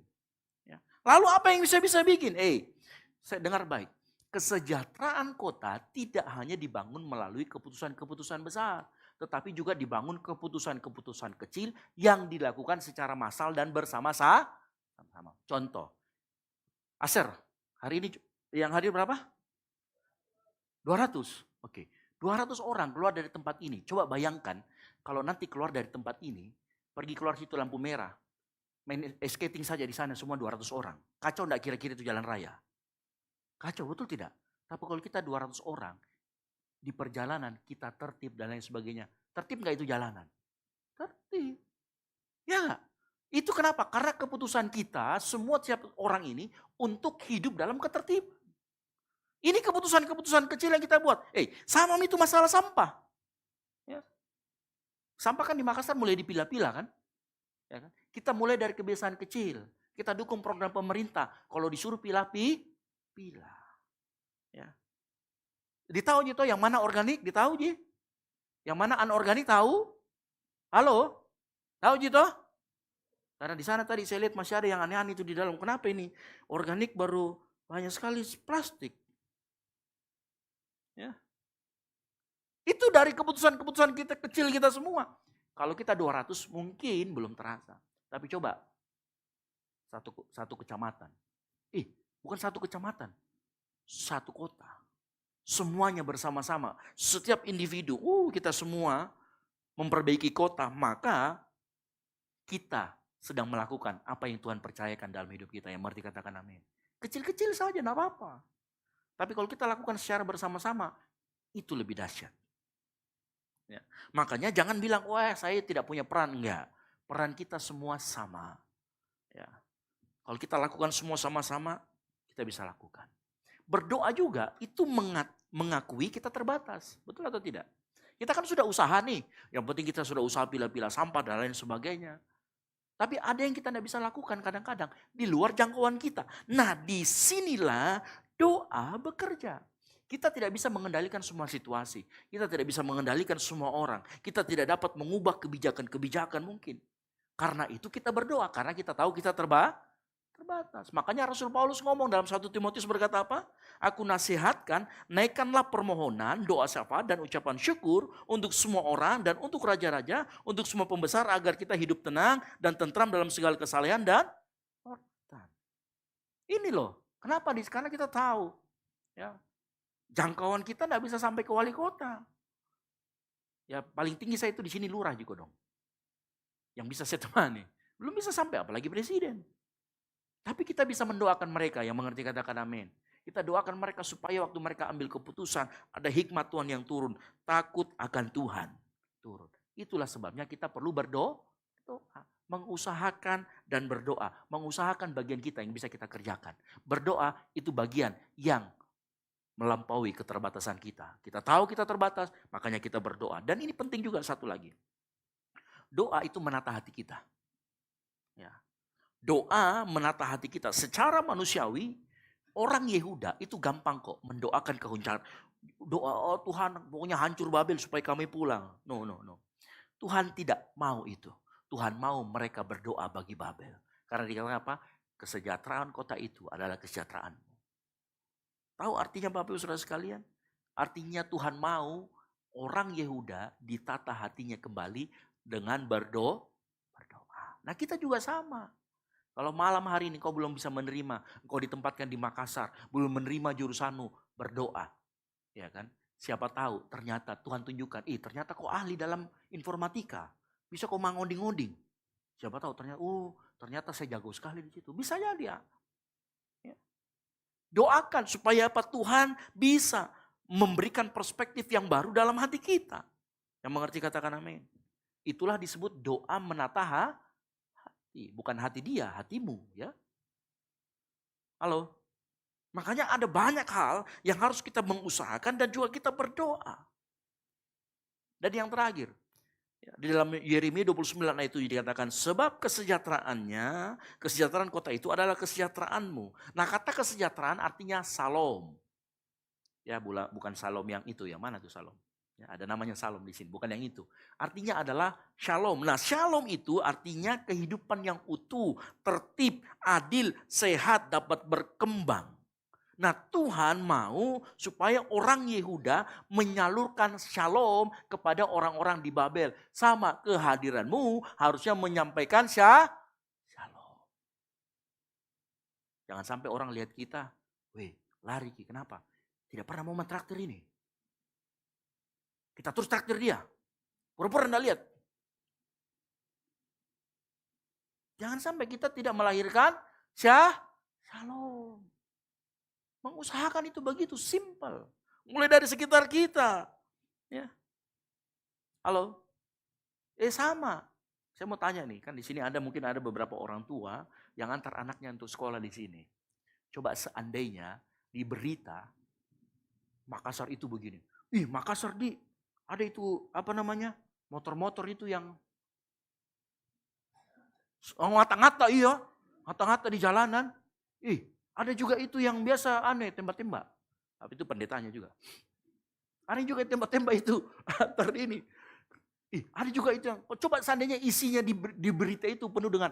Speaker 8: Ya. Lalu apa yang bisa bikin? Saya dengar baik. Kesejahteraan kota tidak hanya dibangun melalui keputusan-keputusan besar, tetapi juga dibangun keputusan-keputusan kecil yang dilakukan secara massal dan bersama-sama. Contoh, Aser, hari ini yang hadir berapa? 200. Oke, 200 orang keluar dari tempat ini. Coba bayangkan kalau nanti keluar dari tempat ini, pergi keluar situ lampu merah, main skating saja di sana semua 200 orang. Kacau enggak kira-kira itu jalan raya? Kacau, betul tidak? Tapi kalau kita 200 orang, di perjalanan kita tertib dan lain sebagainya. Tertib enggak itu jalanan? Tertib. Ya enggak? Itu kenapa? Karena keputusan kita, semua tiap orang ini untuk hidup dalam ketertiban. Ini keputusan-keputusan kecil yang kita buat. Sama itu masalah sampah. Ya. Sampah kan di Makassar mulai dipilah-pilah kan? Ya kan? Kita mulai dari kebiasaan kecil. Kita dukung program pemerintah. Kalau disuruh pilah. Ya. Ditahu gitu yang mana organik, ditahu ji. Yang mana anorganik tahu? Halo? Tahu gitu? Karena di sana tadi saya lihat masih ada yang aneh-aneh itu di dalam. Kenapa ini? Organik baru banyak sekali plastik. Ya. Itu dari keputusan-keputusan kita kecil kita semua. Kalau kita 200 mungkin belum terasa. Tapi coba satu kecamatan. Bukan satu kecamatan. Satu kota. Semuanya bersama-sama. Setiap individu, kita semua memperbaiki kota. Maka kita sedang melakukan apa yang Tuhan percayakan dalam hidup kita. Yang mengerti katakan amin. Kecil-kecil saja, enggak apa-apa. Tapi kalau kita lakukan secara bersama-sama, itu lebih dahsyat. Ya. Makanya jangan bilang, wah saya tidak punya peran. Enggak, peran kita semua sama. Ya. Kalau kita lakukan semua sama-sama, kita bisa lakukan. Berdoa juga itu mengakui kita terbatas. Betul atau tidak? Kita kan sudah usaha nih. Yang penting kita sudah usaha pilah-pilah sampah dan lain sebagainya. Tapi ada yang kita tidak bisa lakukan kadang-kadang. Di luar jangkauan kita. Nah disinilah doa bekerja. Kita tidak bisa mengendalikan semua situasi. Kita tidak bisa mengendalikan semua orang. Kita tidak dapat mengubah kebijakan-kebijakan mungkin. Karena itu kita berdoa. Karena kita tahu kita Terbatas. Makanya Rasul Paulus ngomong dalam 1 Timotius berkata apa? Aku nasihatkan, naikkanlah permohonan, doa syafaat dan ucapan syukur untuk semua orang dan untuk raja-raja, untuk semua pembesar agar kita hidup tenang dan tentram dalam segala kesalehan dan hormat. Ini loh, kenapa? Karena kita tahu ya, jangkauan kita tidak bisa sampai ke wali kota. Ya paling tinggi saya itu di sini lurah juga dong. Yang bisa saya temani. Belum bisa sampai apalagi presiden. Tapi kita bisa mendoakan mereka yang mengerti, katakan amin. Kita doakan mereka supaya waktu mereka ambil keputusan, ada hikmat Tuhan yang turun. Takut akan Tuhan turun. Itulah sebabnya kita perlu berdoa. Mengusahakan dan berdoa. Mengusahakan bagian kita yang bisa kita kerjakan. Berdoa itu bagian yang melampaui keterbatasan kita. Kita tahu kita terbatas, makanya kita berdoa. Dan ini penting juga satu lagi. Doa itu menata hati kita. Ya. Doa menata hati kita. Secara manusiawi, orang Yehuda itu gampang kok mendoakan kehuncaran. Doa, oh Tuhan pokoknya hancur Babel supaya kami pulang. No. Tuhan tidak mau itu. Tuhan mau mereka berdoa bagi Babel. Karena dikatakan apa? Kesejahteraan kota itu adalah kesejahteraanmu. Tahu artinya Bapak Ibu Saudara sekalian? Artinya Tuhan mau orang Yehuda ditata hatinya kembali dengan berdoa. Nah kita juga sama. Kalau malam hari ini kau belum bisa menerima, kau ditempatkan di Makassar, belum menerima jurusanmu, berdoa. Ya kan? Siapa tahu ternyata Tuhan tunjukkan, ternyata kau ahli dalam informatika. Bisa kau mengoding-ngoding. Siapa tahu ternyata saya jago sekali di situ. Bisa jadi ya. Doakan supaya apa? Tuhan bisa memberikan perspektif yang baru dalam hati kita. Yang mengerti katakan amin. Itulah disebut doa menata hati. Bukan hati dia, hatimu ya. Halo. Makanya ada banyak hal yang harus kita mengusahakan dan juga kita berdoa. Dan yang terakhir. Di dalam Yeremia 29 ayat itu dikatakan, sebab kesejahteraan kota itu adalah kesejahteraanmu. Nah kata kesejahteraan artinya salom. Ya bukan salom yang itu, yang mana tuh salom? Ya, ada namanya salom di sini, bukan yang itu. Artinya adalah shalom. Nah shalom itu artinya kehidupan yang utuh, tertib, adil, sehat, dapat berkembang. Nah Tuhan mau supaya orang Yehuda menyalurkan shalom kepada orang-orang di Babel. Sama kehadiranmu harusnya menyampaikan shalom. Jangan sampai orang lihat kita, lari kenapa? Tidak pernah mau mentraktir ini. Kita terus traktir dia. Pura-pura enggak lihat. Jangan sampai kita tidak melahirkan shalom. Mengusahakan itu begitu simple. Mulai dari sekitar kita. Ya. Halo? Sama. Saya mau tanya nih, kan di sini mungkin ada beberapa orang tua yang antar anaknya untuk sekolah di sini. Coba seandainya di berita Makassar itu begini. Makassar ada itu motor-motor itu yang ngata-ngata ngata-ngata di jalanan. Ada juga itu yang biasa aneh, tembak-tembak. Tapi itu pendetanya juga. Ada juga tembak-tembak itu. Ini. Ada juga itu yang, coba seandainya isinya di berita itu penuh dengan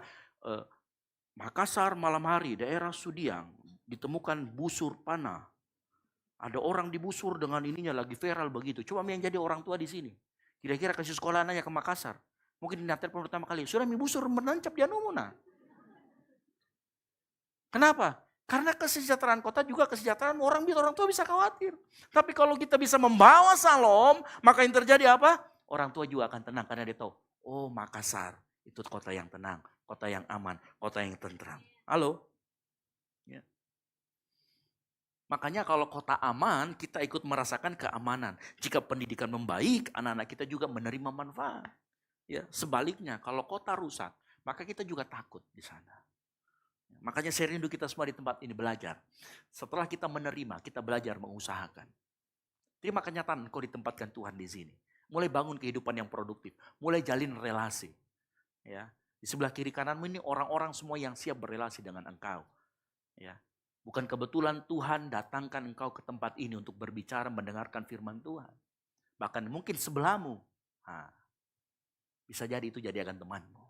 Speaker 8: Makassar malam hari, daerah Sudiang, ditemukan busur panah. Ada orang dibusur dengan ininya lagi viral begitu. Coba yang jadi orang tua di sini. Kira-kira kasih sekolah anaknya ke Makassar. Mungkin di Natal pertama kali. Sudah busur menancap di Anumuna. Kenapa? Karena kesejahteraan kota juga kesejahteraan orang tua bisa khawatir. Tapi kalau kita bisa membawa salom, maka yang terjadi apa? Orang tua juga akan tenang karena dia tahu, Makassar itu kota yang tenang, kota yang aman, kota yang tentram. Halo? Ya. Makanya kalau kota aman, kita ikut merasakan keamanan. Jika pendidikan membaik, anak-anak kita juga menerima manfaat. Ya, sebaliknya kalau kota rusak, maka kita juga takut di sana. Makanya saya rindu kita semua di tempat ini belajar. Setelah kita menerima, kita belajar mengusahakan. Terima kenyataan kau ditempatkan Tuhan di sini. Mulai bangun kehidupan yang produktif. Mulai jalin relasi. Ya, di sebelah kiri kananmu ini orang-orang semua yang siap berrelasi dengan engkau. Ya, bukan kebetulan Tuhan datangkan engkau ke tempat ini untuk berbicara, mendengarkan firman Tuhan. Bahkan mungkin sebelahmu. Bisa jadi itu jadi akan temanmu.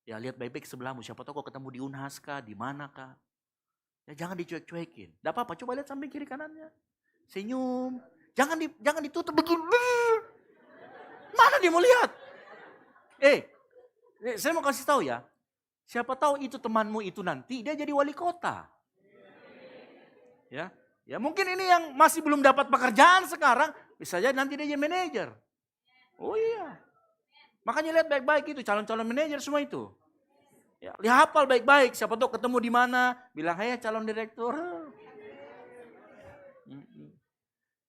Speaker 8: Ya lihat baik-baik sebelahmu, siapa tahu kau ketemu di Unhas kah, di mana kah. Ya jangan dicuek-cuekin. Tidak apa-apa, coba lihat samping kiri kanannya. Senyum. Jangan ditutup begini. Mana dia mau lihat? Saya mau kasih tahu ya. Siapa tahu itu temanmu itu nanti dia jadi wali kota. Ya mungkin ini yang masih belum dapat pekerjaan sekarang, bisa jadi nanti dia jadi manajer. Oh iya. Makanya lihat baik-baik itu calon-calon manajer semua itu. Ya, lihat hafal baik-baik, siapa tahu ketemu di mana, bilang, "Hey, calon direktur."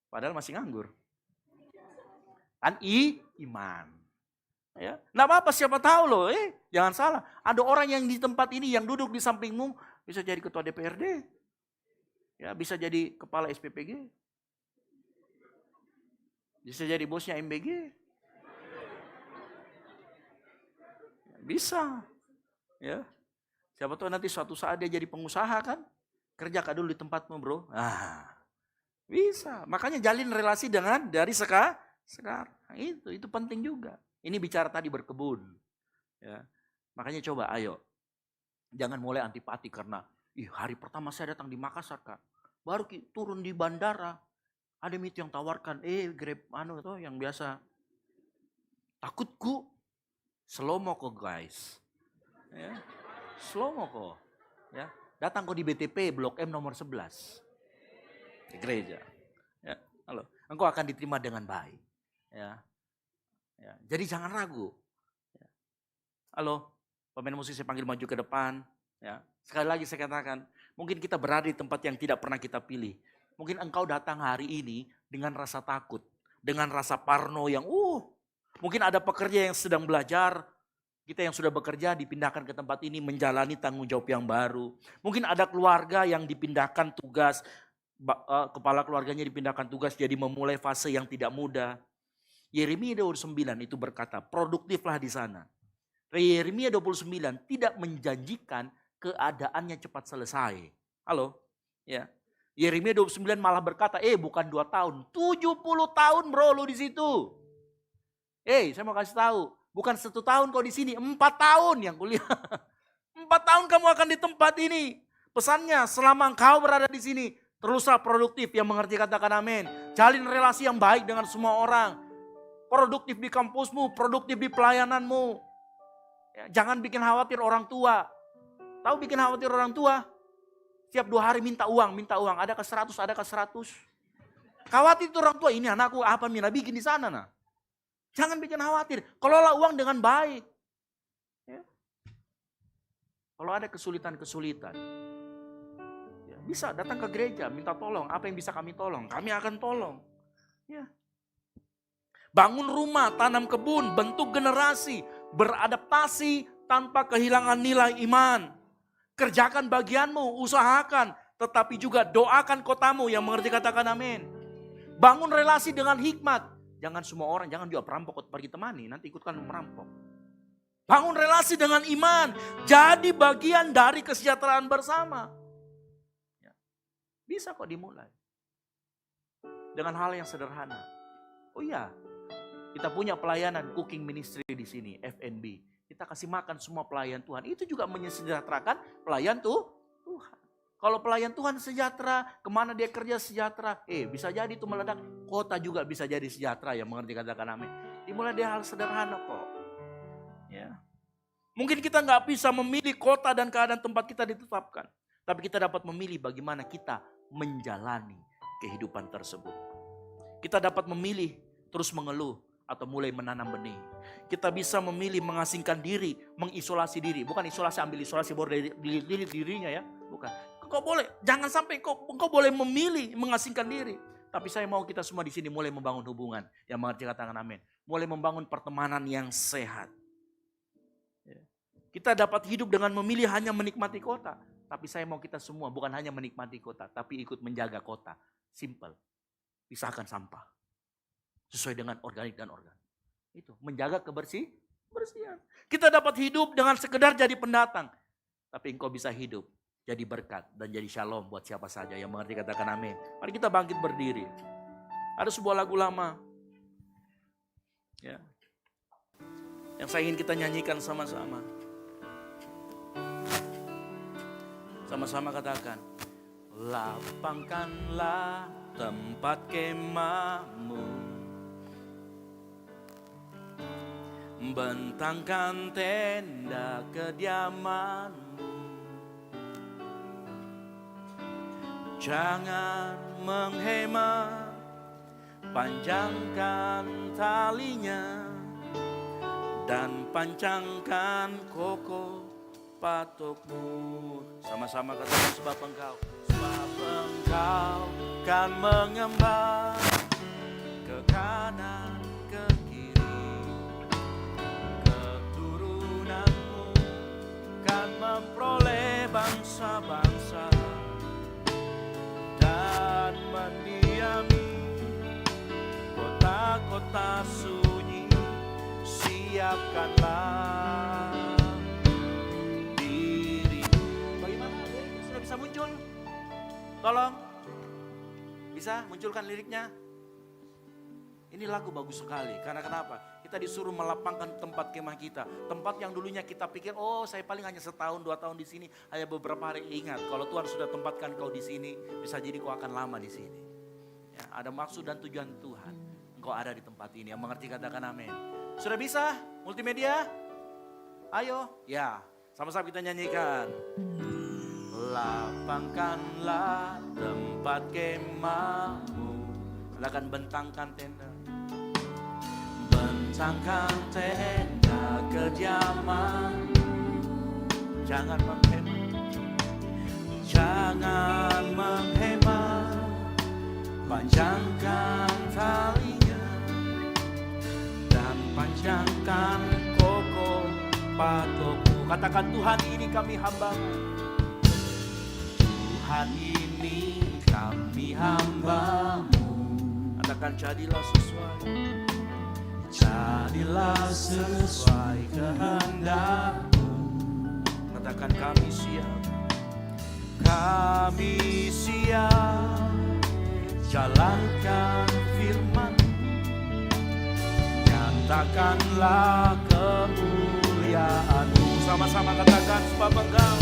Speaker 8: Padahal masih nganggur. Kan iman. Ya, enggak apa-apa, siapa tahu loh, jangan salah. Ada orang yang di tempat ini yang duduk di sampingmu bisa jadi ketua DPRD. Ya, bisa jadi kepala SPPG. Bisa jadi bosnya MBG. Bisa. Ya. Siapa tahu nanti suatu saat dia jadi pengusaha kan? Kerja dulu di tempatmu, bro. Bisa. Makanya jalin relasi dari sekarang. Itu penting juga. Ini bicara tadi berkebun. Ya. Makanya coba ayo. Jangan mulai antipati karena hari pertama saya datang di Makassar, Kak. Baru turun di bandara. Ada itu yang tawarkan, Grab itu yang biasa. Takutku. Slow mo kok guys. Ya. Slow mo kok. Ya. Datang kok di BTP Blok M nomor 11. Di gereja. Ya. Halo. Engkau akan diterima dengan baik. Ya. Jadi jangan ragu. Ya. Halo. Pemain musik saya panggil maju ke depan. Ya. Sekali lagi saya katakan. Mungkin kita berada di tempat yang tidak pernah kita pilih. Mungkin engkau datang hari ini dengan rasa takut. Dengan rasa parno yang mungkin ada pekerja yang sedang belajar, kita yang sudah bekerja dipindahkan ke tempat ini menjalani tanggung jawab yang baru. Mungkin ada keluarga yang dipindahkan tugas, kepala keluarganya dipindahkan tugas jadi memulai fase yang tidak mudah. Yeremia 29 itu berkata, produktiflah di sana. Yeremia 29 tidak menjanjikan keadaannya cepat selesai. Halo? Ya. Yeremia 29 malah berkata, bukan 2 tahun, 70 tahun bro lu di situ. Saya mau kasih tahu, bukan 1 tahun kau di sini, 4 tahun yang kuliah. 4 tahun kamu akan di tempat ini. Pesannya, selama engkau berada di sini, teruslah produktif, yang mengerti katakan amin. Jalin relasi yang baik dengan semua orang. Produktif di kampusmu, produktif di pelayananmu. Ya, jangan bikin khawatir orang tua. Tahu bikin khawatir orang tua? Setiap 2 hari minta uang. Adakah 100, adakah 100? Khawatir itu orang tua, ini anakku apa Mina bikin di sana nah. Jangan bikin khawatir. Kelola uang dengan baik. Ya. Kalau ada kesulitan-kesulitan. Ya, bisa datang ke gereja. Minta tolong. Apa yang bisa kami tolong? Kami akan tolong. Ya. Bangun rumah, tanam kebun, bentuk generasi. Beradaptasi tanpa kehilangan nilai iman. Kerjakan bagianmu, usahakan. Tetapi juga doakan kotamu yang mengerti katakan amin. Bangun relasi dengan hikmat. Jangan semua orang, jangan juga perampok pergi temani, nanti ikutkan merampok. Bangun relasi dengan iman, jadi bagian dari kesejahteraan bersama. Ya. Bisa kok dimulai. Dengan hal yang sederhana. Oh iya, kita punya pelayanan cooking ministry di sini, F&B. Kita kasih makan semua pelayan Tuhan, itu juga menyejahterakan pelayan Tuhan. Kalau pelayan Tuhan sejahtera, kemana dia kerja sejahtera. Bisa jadi itu meledak, kota juga bisa jadi sejahtera yang mengerti katakan amin. Dimulai dari hal sederhana kok. Ya. Mungkin kita nggak bisa memilih kota dan keadaan tempat kita ditetapkan. Tapi kita dapat memilih bagaimana kita menjalani kehidupan tersebut. Kita dapat memilih terus mengeluh atau mulai menanam benih. Kita bisa memilih mengasingkan diri, mengisolasi diri. Bukan isolasi, ambil isolasi baru dari dirinya ya. Bukan. Kau boleh, jangan sampai kau boleh memilih mengasingkan diri. Tapi saya mau kita semua di sini mulai membangun hubungan. Yang mengerti katakan amin. Mulai membangun pertemanan yang sehat. Ya. Kita dapat hidup dengan memilih hanya menikmati kota. Tapi saya mau kita semua bukan hanya menikmati kota. Tapi ikut menjaga kota. Simple. Pisahkan sampah. Sesuai dengan organik dan organ. Itu, menjaga kebersihan. Kita dapat hidup dengan sekedar jadi pendatang. Tapi engkau bisa hidup. Jadi berkat dan jadi shalom buat siapa saja yang mengerti katakan amin. Mari kita bangkit berdiri. Ada sebuah lagu lama. Ya. Yang saya ingin kita nyanyikan sama-sama. Sama-sama katakan, lapangkanlah tempat kemahmu, bentangkan tenda kediamanmu, jangan menghemat, panjangkan talinya, dan pancangkan kokoh patokmu. Sama-sama katakan, sebab engkau kan mengembang ke kanan ke kiri, keturunanmu kan memperoleh bangsa-bangsa dan mendiami kota-kota sunyi. Siapkanlah dirimu. Bagaimana liriknya sudah bisa muncul? Tolong, bisa munculkan liriknya? Ini lagu bagus sekali, karena kenapa? Kita disuruh melapangkan tempat kemah kita. Tempat yang dulunya kita pikir, oh saya paling hanya setahun, 2 tahun di sini, hanya beberapa hari. Ingat, kalau Tuhan sudah tempatkan kau di sini, bisa jadi kau akan lama di sini. Ya, ada maksud dan tujuan Tuhan. Engkau ada di tempat ini, yang mengerti katakan amin. Sudah bisa? Multimedia? Ayo, ya, sama-sama kita nyanyikan. Lapangkanlah tempat kemahmu, akan bentangkan tenda, bentangkan tenda kediaman, jangan menghemat, jangan menghemat, panjangkan talinya, dan panjangkan kokoh patokmu. Katakan, Tuhan ini kami hambamu, Tuhan ini kami hambamu. Katakan, jadilah sesuai kehendakmu. Katakan, kami siap jalankan firman, nyatakanlah kemuliaan-Mu. Sama-sama katakan, sebab engkau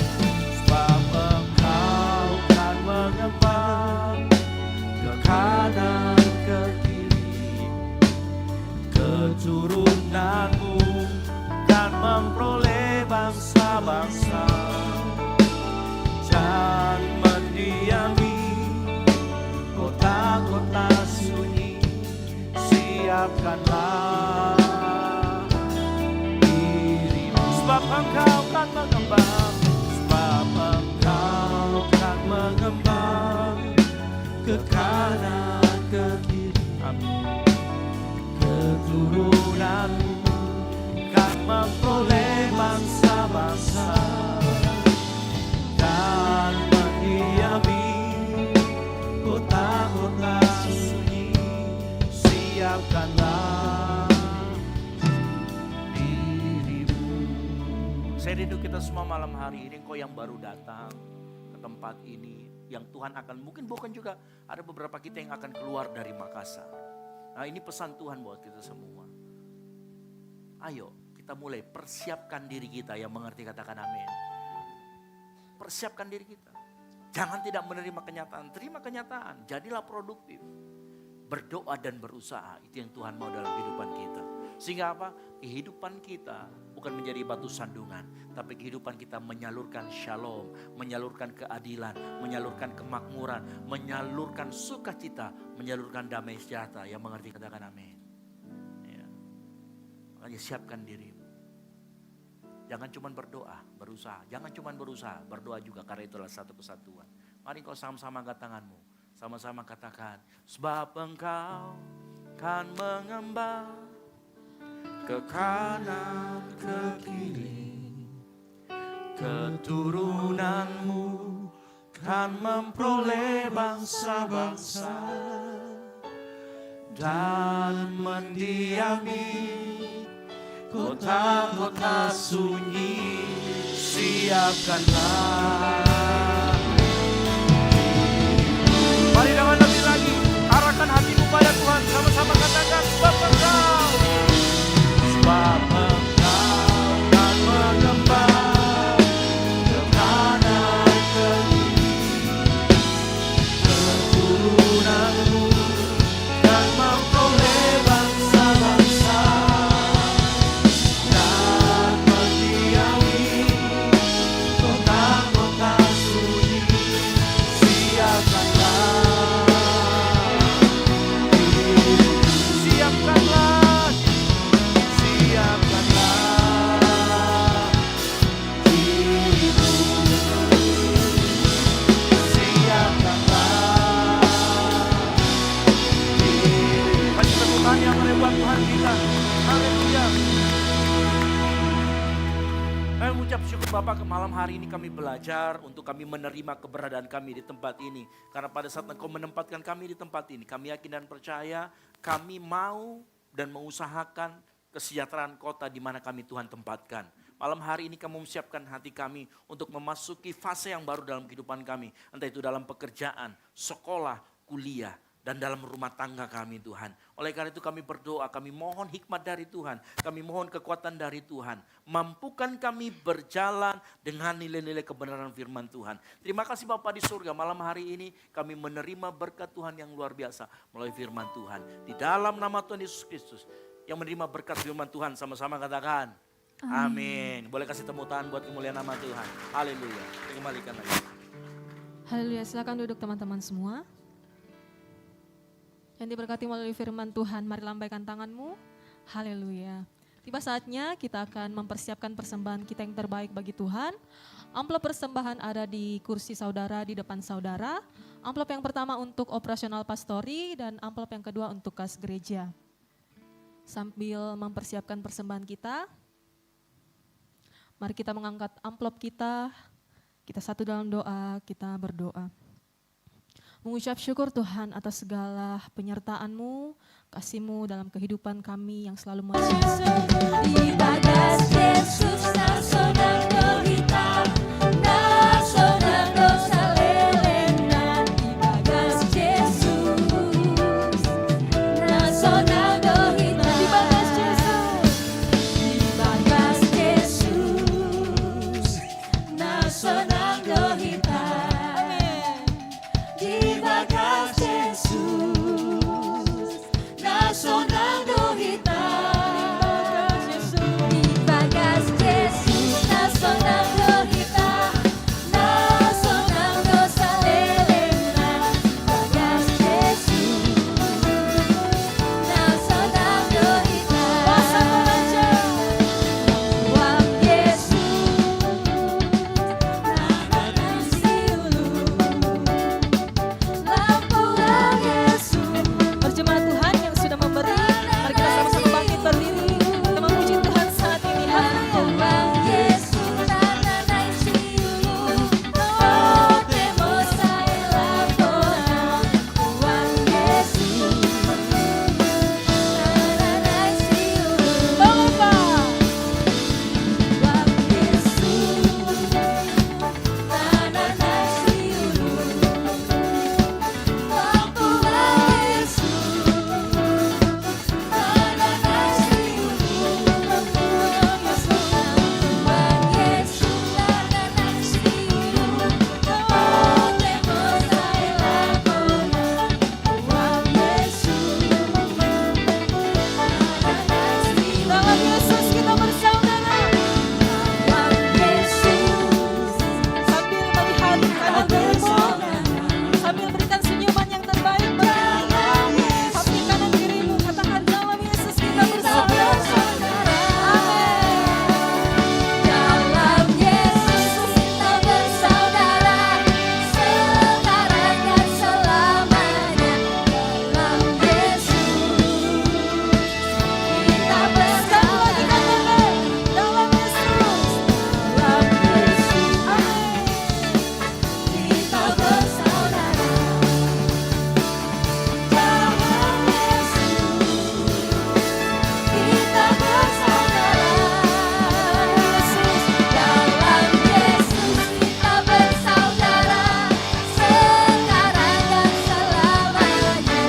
Speaker 8: kan mengembang ke kanan ke kiri, keturunanmu kan memperoleh bangsa-bangsa dan mendiami kota-kota sunyi. Siapkanlah dirimu, sebab engkau kan mengembang, sebab engkau kan mengembang ke kanan ke kiri. Amin. Keturunanmu kan memperoleh bangsa-bangsa dan mendiami kota-kota sunyi. Siapkanlah dirimu. Saya rindu kita semua malam hari ini, engkau yang baru datang ke tempat ini, yang Tuhan akan, mungkin bukan juga, ada beberapa kita yang akan keluar dari Makassar. Nah, ini pesan Tuhan buat kita semua. Ayo kita mulai persiapkan diri kita, yang mengerti katakan amin. Persiapkan diri kita. Jangan tidak menerima kenyataan, terima kenyataan, jadilah produktif. Berdoa dan berusaha, itu yang Tuhan mau dalam kehidupan kita. Sehingga apa? Kehidupan kita bukan menjadi batu sandungan, tapi kehidupan kita menyalurkan shalom, menyalurkan keadilan, menyalurkan kemakmuran, menyalurkan sukacita, menyalurkan damai sejahtera. Yang mengerti katakan amin. Ya. Makanya siapkan dirimu. Jangan cuma berdoa, berusaha. Jangan cuma berusaha, berdoa juga, karena itulah satu kesatuan. Mari kau sama-sama angkat tanganmu. Sama-sama katakan, sebab engkau kan mengembang ke kanan ke kiri, keturunanmu kan memperoleh bangsa-bangsa dan mendiami kota-kota sunyi. Siapkanlah. Mari dengan lebih lagi, arahkan hatimu pada Tuhan. Sama-sama katakan, sebab engkau kan mengembang ke kanan ke Bapak, malam hari ini kami belajar untuk kami menerima keberadaan kami di tempat ini. Karena pada saat Engkau menempatkan kami di tempat ini, kami yakin dan percaya kami mau dan mengusahakan kesejahteraan kota di mana kami Tuhan tempatkan. Malam hari ini kamu mempersiapkan hati kami untuk memasuki fase yang baru dalam kehidupan kami. Entah itu dalam pekerjaan, sekolah, kuliah, dan dalam rumah tangga kami Tuhan. Oleh karena itu kami berdoa, kami mohon hikmat dari Tuhan. Kami mohon kekuatan dari Tuhan. Mampukan kami berjalan dengan nilai-nilai kebenaran firman Tuhan. Terima kasih Bapa di surga, malam hari ini kami menerima berkat Tuhan yang luar biasa melalui firman Tuhan. Di dalam nama Tuhan Yesus Kristus, yang menerima berkat firman Tuhan sama-sama katakan amin. Boleh kasih tepuk tangan buat kemuliaan nama Tuhan. Haleluya. Kembalikan lagi.
Speaker 7: Haleluya, silakan duduk teman-teman semua. Yang diberkati melalui firman Tuhan, mari lambaikan tanganmu. Haleluya. Tiba saatnya kita akan mempersiapkan persembahan kita yang terbaik bagi Tuhan. Amplop persembahan ada di kursi saudara, di depan saudara. Amplop yang pertama untuk operasional pastori dan amplop yang kedua untuk kas gereja. Sambil mempersiapkan persembahan kita, mari kita mengangkat amplop kita satu dalam doa, kita berdoa. Mengucap syukur Tuhan atas segala penyertaan-Mu, kasih-Mu dalam kehidupan kami yang selalu menyertai.
Speaker 4: Di bagas Yesus nasional dohita, nasional dosa lelena. Di bagas Yesus nasional dohita, di bagas Yesus, di bagas Yesus nasional dohita. Di bagas Yesus nasional dohita. Di bagas Yesus nasional dohita, nasional dosa lelena. Bagas Yesus nasional dohita. Uang Yesus nananan siulu.
Speaker 7: Berjemaat Tuhan yang sudah memberi, mari kita sama-sama bangkit berdiri. Kita memuji Tuhan saat ini. Haleluya. Dalam Yesus kita bersaudara. Sambil melihat kanan kirimu, sambil berikan senyuman yang terbaik bagi hati kanan kirimu, katakan dalam Yesus kita bersaudara.
Speaker 4: Dalam Yesus kita bersaudara, sekarang dan selamanya. Dalam Yesus kita bersaudara.
Speaker 7: Dalam Yesus.
Speaker 4: Dalam Yesus, kita bersaudara. Dalam Yesus, kita bersaudara. Dalam Yesus kita bersaudara, sekarang dan selamanya.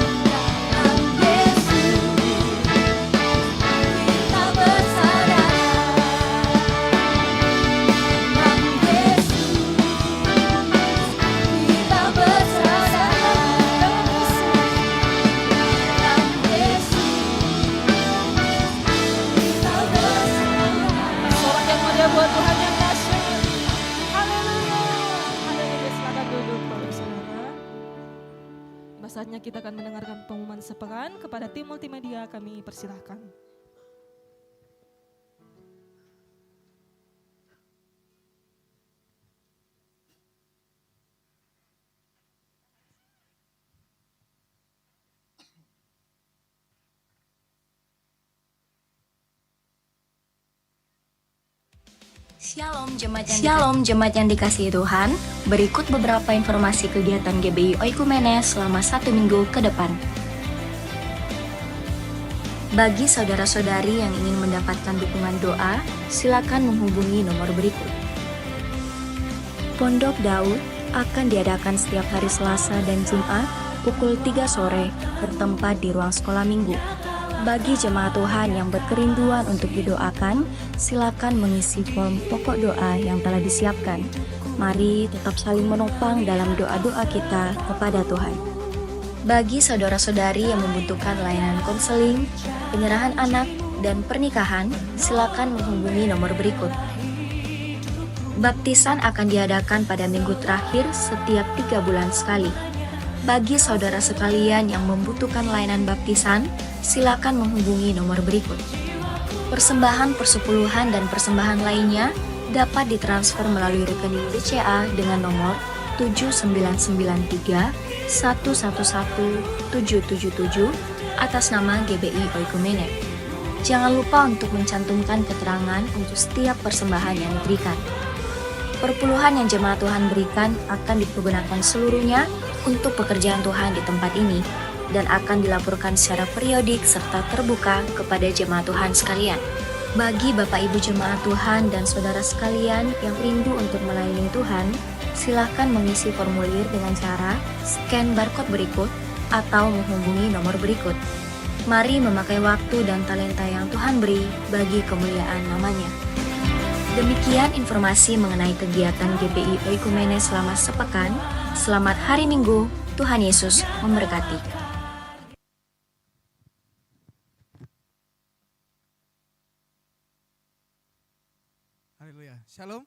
Speaker 4: Dalam Yesus kita bersaudara. Dalam Yesus kita bersaudara. Dalam Yesus kita bersaudara.
Speaker 7: Sorak yang mulia buat Tuhan yang dahsyat. Haleluya. Haleluya. Silakan duduk Bapak Saudara. Tiba saatnya kita akan mendengarkan pengumuman sepekan. Kepada tim multimedia kami persilahkan.
Speaker 9: Shalom jemaat yang dikasihi Tuhan. Berikut beberapa informasi kegiatan GBI Oikumene selama 1 minggu ke depan. Bagi saudara-saudari yang ingin mendapatkan dukungan doa, silakan menghubungi nomor berikut. Pondok Daud akan diadakan setiap hari Selasa dan Jumat pukul 3 sore bertempat di ruang sekolah minggu. Bagi jemaat Tuhan yang berkerinduan untuk didoakan, silakan mengisi form pokok doa yang telah disiapkan. Mari tetap saling menopang dalam doa-doa kita kepada Tuhan. Bagi saudara-saudari yang membutuhkan layanan konseling, penyerahan anak, dan pernikahan, silakan menghubungi nomor berikut. Baptisan akan diadakan pada minggu terakhir setiap 3 bulan sekali. Bagi saudara sekalian yang membutuhkan layanan baptisan, silakan menghubungi nomor berikut. Persembahan persepuluhan dan persembahan lainnya dapat ditransfer melalui rekening BCA dengan nomor 7993 111 777 atas nama GBI Oikumene. Jangan lupa untuk mencantumkan keterangan untuk setiap persembahan yang diberikan. Perpuluhan yang jemaat Tuhan berikan akan dipergunakan seluruhnya untuk pekerjaan Tuhan di tempat ini dan akan dilaporkan secara periodik serta terbuka kepada jemaat Tuhan sekalian. Bagi Bapak Ibu jemaat Tuhan dan saudara sekalian yang rindu untuk melayani Tuhan, silakan mengisi formulir dengan cara scan barcode berikut atau menghubungi nomor berikut. Mari memakai waktu dan talenta yang Tuhan beri bagi kemuliaan namanya. Demikian informasi mengenai kegiatan GBI Oikumene selama sepekan. Selamat hari Minggu, Tuhan Yesus memberkati.
Speaker 10: Haleluya, Shalom.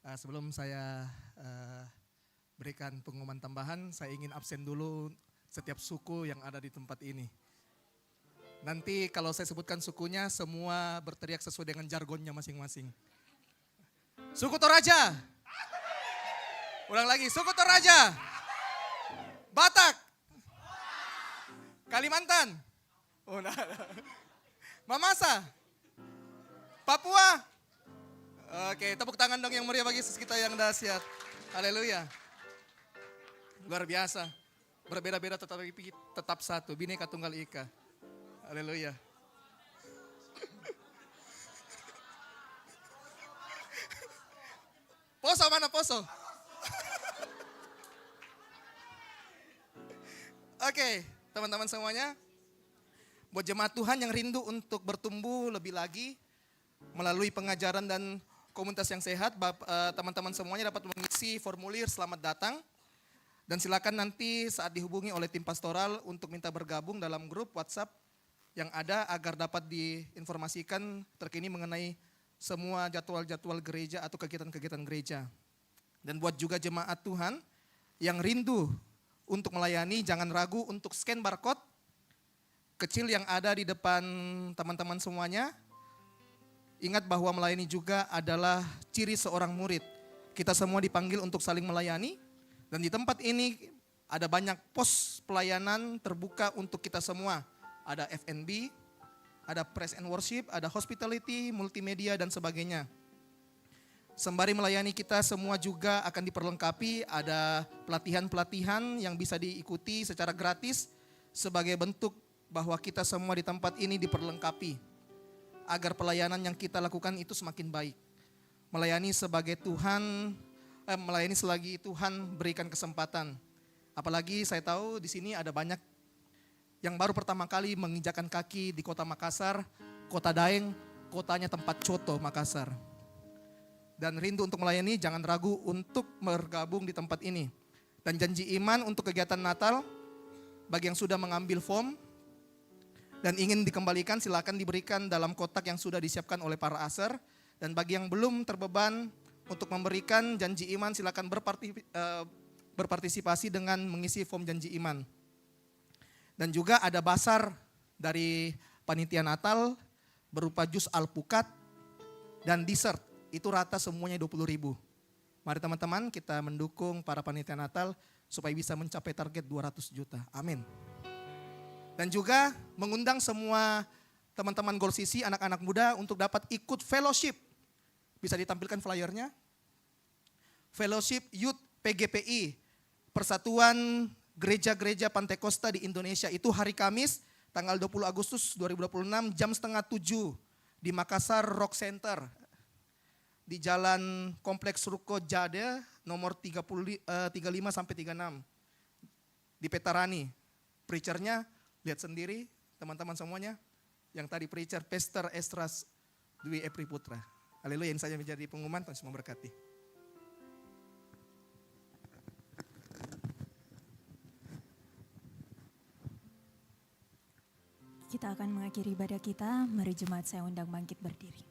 Speaker 10: Sebelum saya berikan pengumuman tambahan, saya ingin absen dulu setiap suku yang ada di tempat ini. Nanti kalau saya sebutkan sukunya, semua berteriak sesuai dengan jargonnya masing-masing. Suku Toraja. Ulang lagi, suku Toraja. Batak. Kalimantan. Oh, nah. Mamasa. Papua. Oke, tepuk tangan dong yang meriah bagi Yesus kita yang dahsyat. Haleluya. Luar biasa. Berbeda-beda tetapi tetap satu. Bhinneka Tunggal Ika. Haleluya. Poso mana Poso? Oke, teman-teman semuanya. Buat jemaat Tuhan yang rindu untuk bertumbuh lebih lagi melalui pengajaran dan komunitas yang sehat, teman-teman semuanya dapat mengisi formulir selamat datang. Dan silakan nanti saat dihubungi oleh tim pastoral untuk minta bergabung dalam grup WhatsApp yang ada agar dapat diinformasikan terkini mengenai semua jadwal-jadwal gereja atau kegiatan-kegiatan gereja. Dan buat juga jemaat Tuhan yang rindu untuk melayani, jangan ragu untuk scan barcode kecil yang ada di depan teman-teman semuanya. Ingat bahwa melayani juga adalah ciri seorang murid. Kita semua dipanggil untuk saling melayani. Dan di tempat ini ada banyak pos pelayanan terbuka untuk kita semua. Ada F&B, ada praise and worship, ada hospitality, multimedia dan sebagainya. Sembari melayani kita semua juga akan diperlengkapi, ada pelatihan-pelatihan yang bisa diikuti secara gratis sebagai bentuk bahwa kita semua di tempat ini diperlengkapi agar pelayanan yang kita lakukan itu semakin baik. Melayani sebagai Tuhan, melayani selagi Tuhan berikan kesempatan. Apalagi saya tahu di sini ada banyak yang baru pertama kali menginjakan kaki di kota Makassar, kota Daeng, kotanya tempat coto Makassar. Dan rindu untuk melayani, jangan ragu untuk bergabung di tempat ini. Dan janji iman untuk kegiatan Natal, bagi yang sudah mengambil form dan ingin dikembalikan, silakan diberikan dalam kotak yang sudah disiapkan oleh para aser. Dan bagi yang belum terbeban untuk memberikan janji iman, silakan berpartisipasi dengan mengisi form janji iman. Dan juga ada basar dari panitia Natal berupa jus alpukat dan dessert. Itu rata semuanya 20.000. Mari teman-teman kita mendukung para panitia Natal supaya bisa mencapai target 200 juta. Amin. Dan juga mengundang semua teman-teman Goal CC, anak-anak muda untuk dapat ikut fellowship Bisa ditampilkan flyernya. Fellowship Youth PGPI, Persatuan Gereja-Gereja Pantekosta di Indonesia. Itu hari Kamis tanggal 20 Agustus 2026 jam 6:30 di Makassar Rock Center. Di Jalan Kompleks Ruko Jade nomor 35 sampai 36. Di Petarani. Preachernya lihat sendiri teman-teman semuanya. Yang tadi preacher Pastor Estras Dwi Epri Putra. Haleluya, ini saja menjadi pengumuman. Tuhan Yesus memberkati.
Speaker 11: Kita akan mengakhiri ibadah kita. Mari jemaat saya undang bangkit berdiri.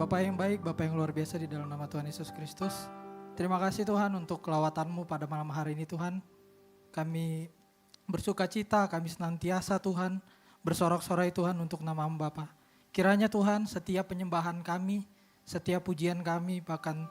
Speaker 6: Bapa yang baik, Bapa yang luar biasa di dalam nama Tuhan Yesus Kristus. Terima kasih Tuhan untuk kelawatan-Mu pada malam hari ini Tuhan. Kami bersuka cita, kami senantiasa Tuhan bersorak-sorai Tuhan untuk nama-Mu Bapa. Kiranya Tuhan setiap penyembahan kami, setiap pujian kami, bahkan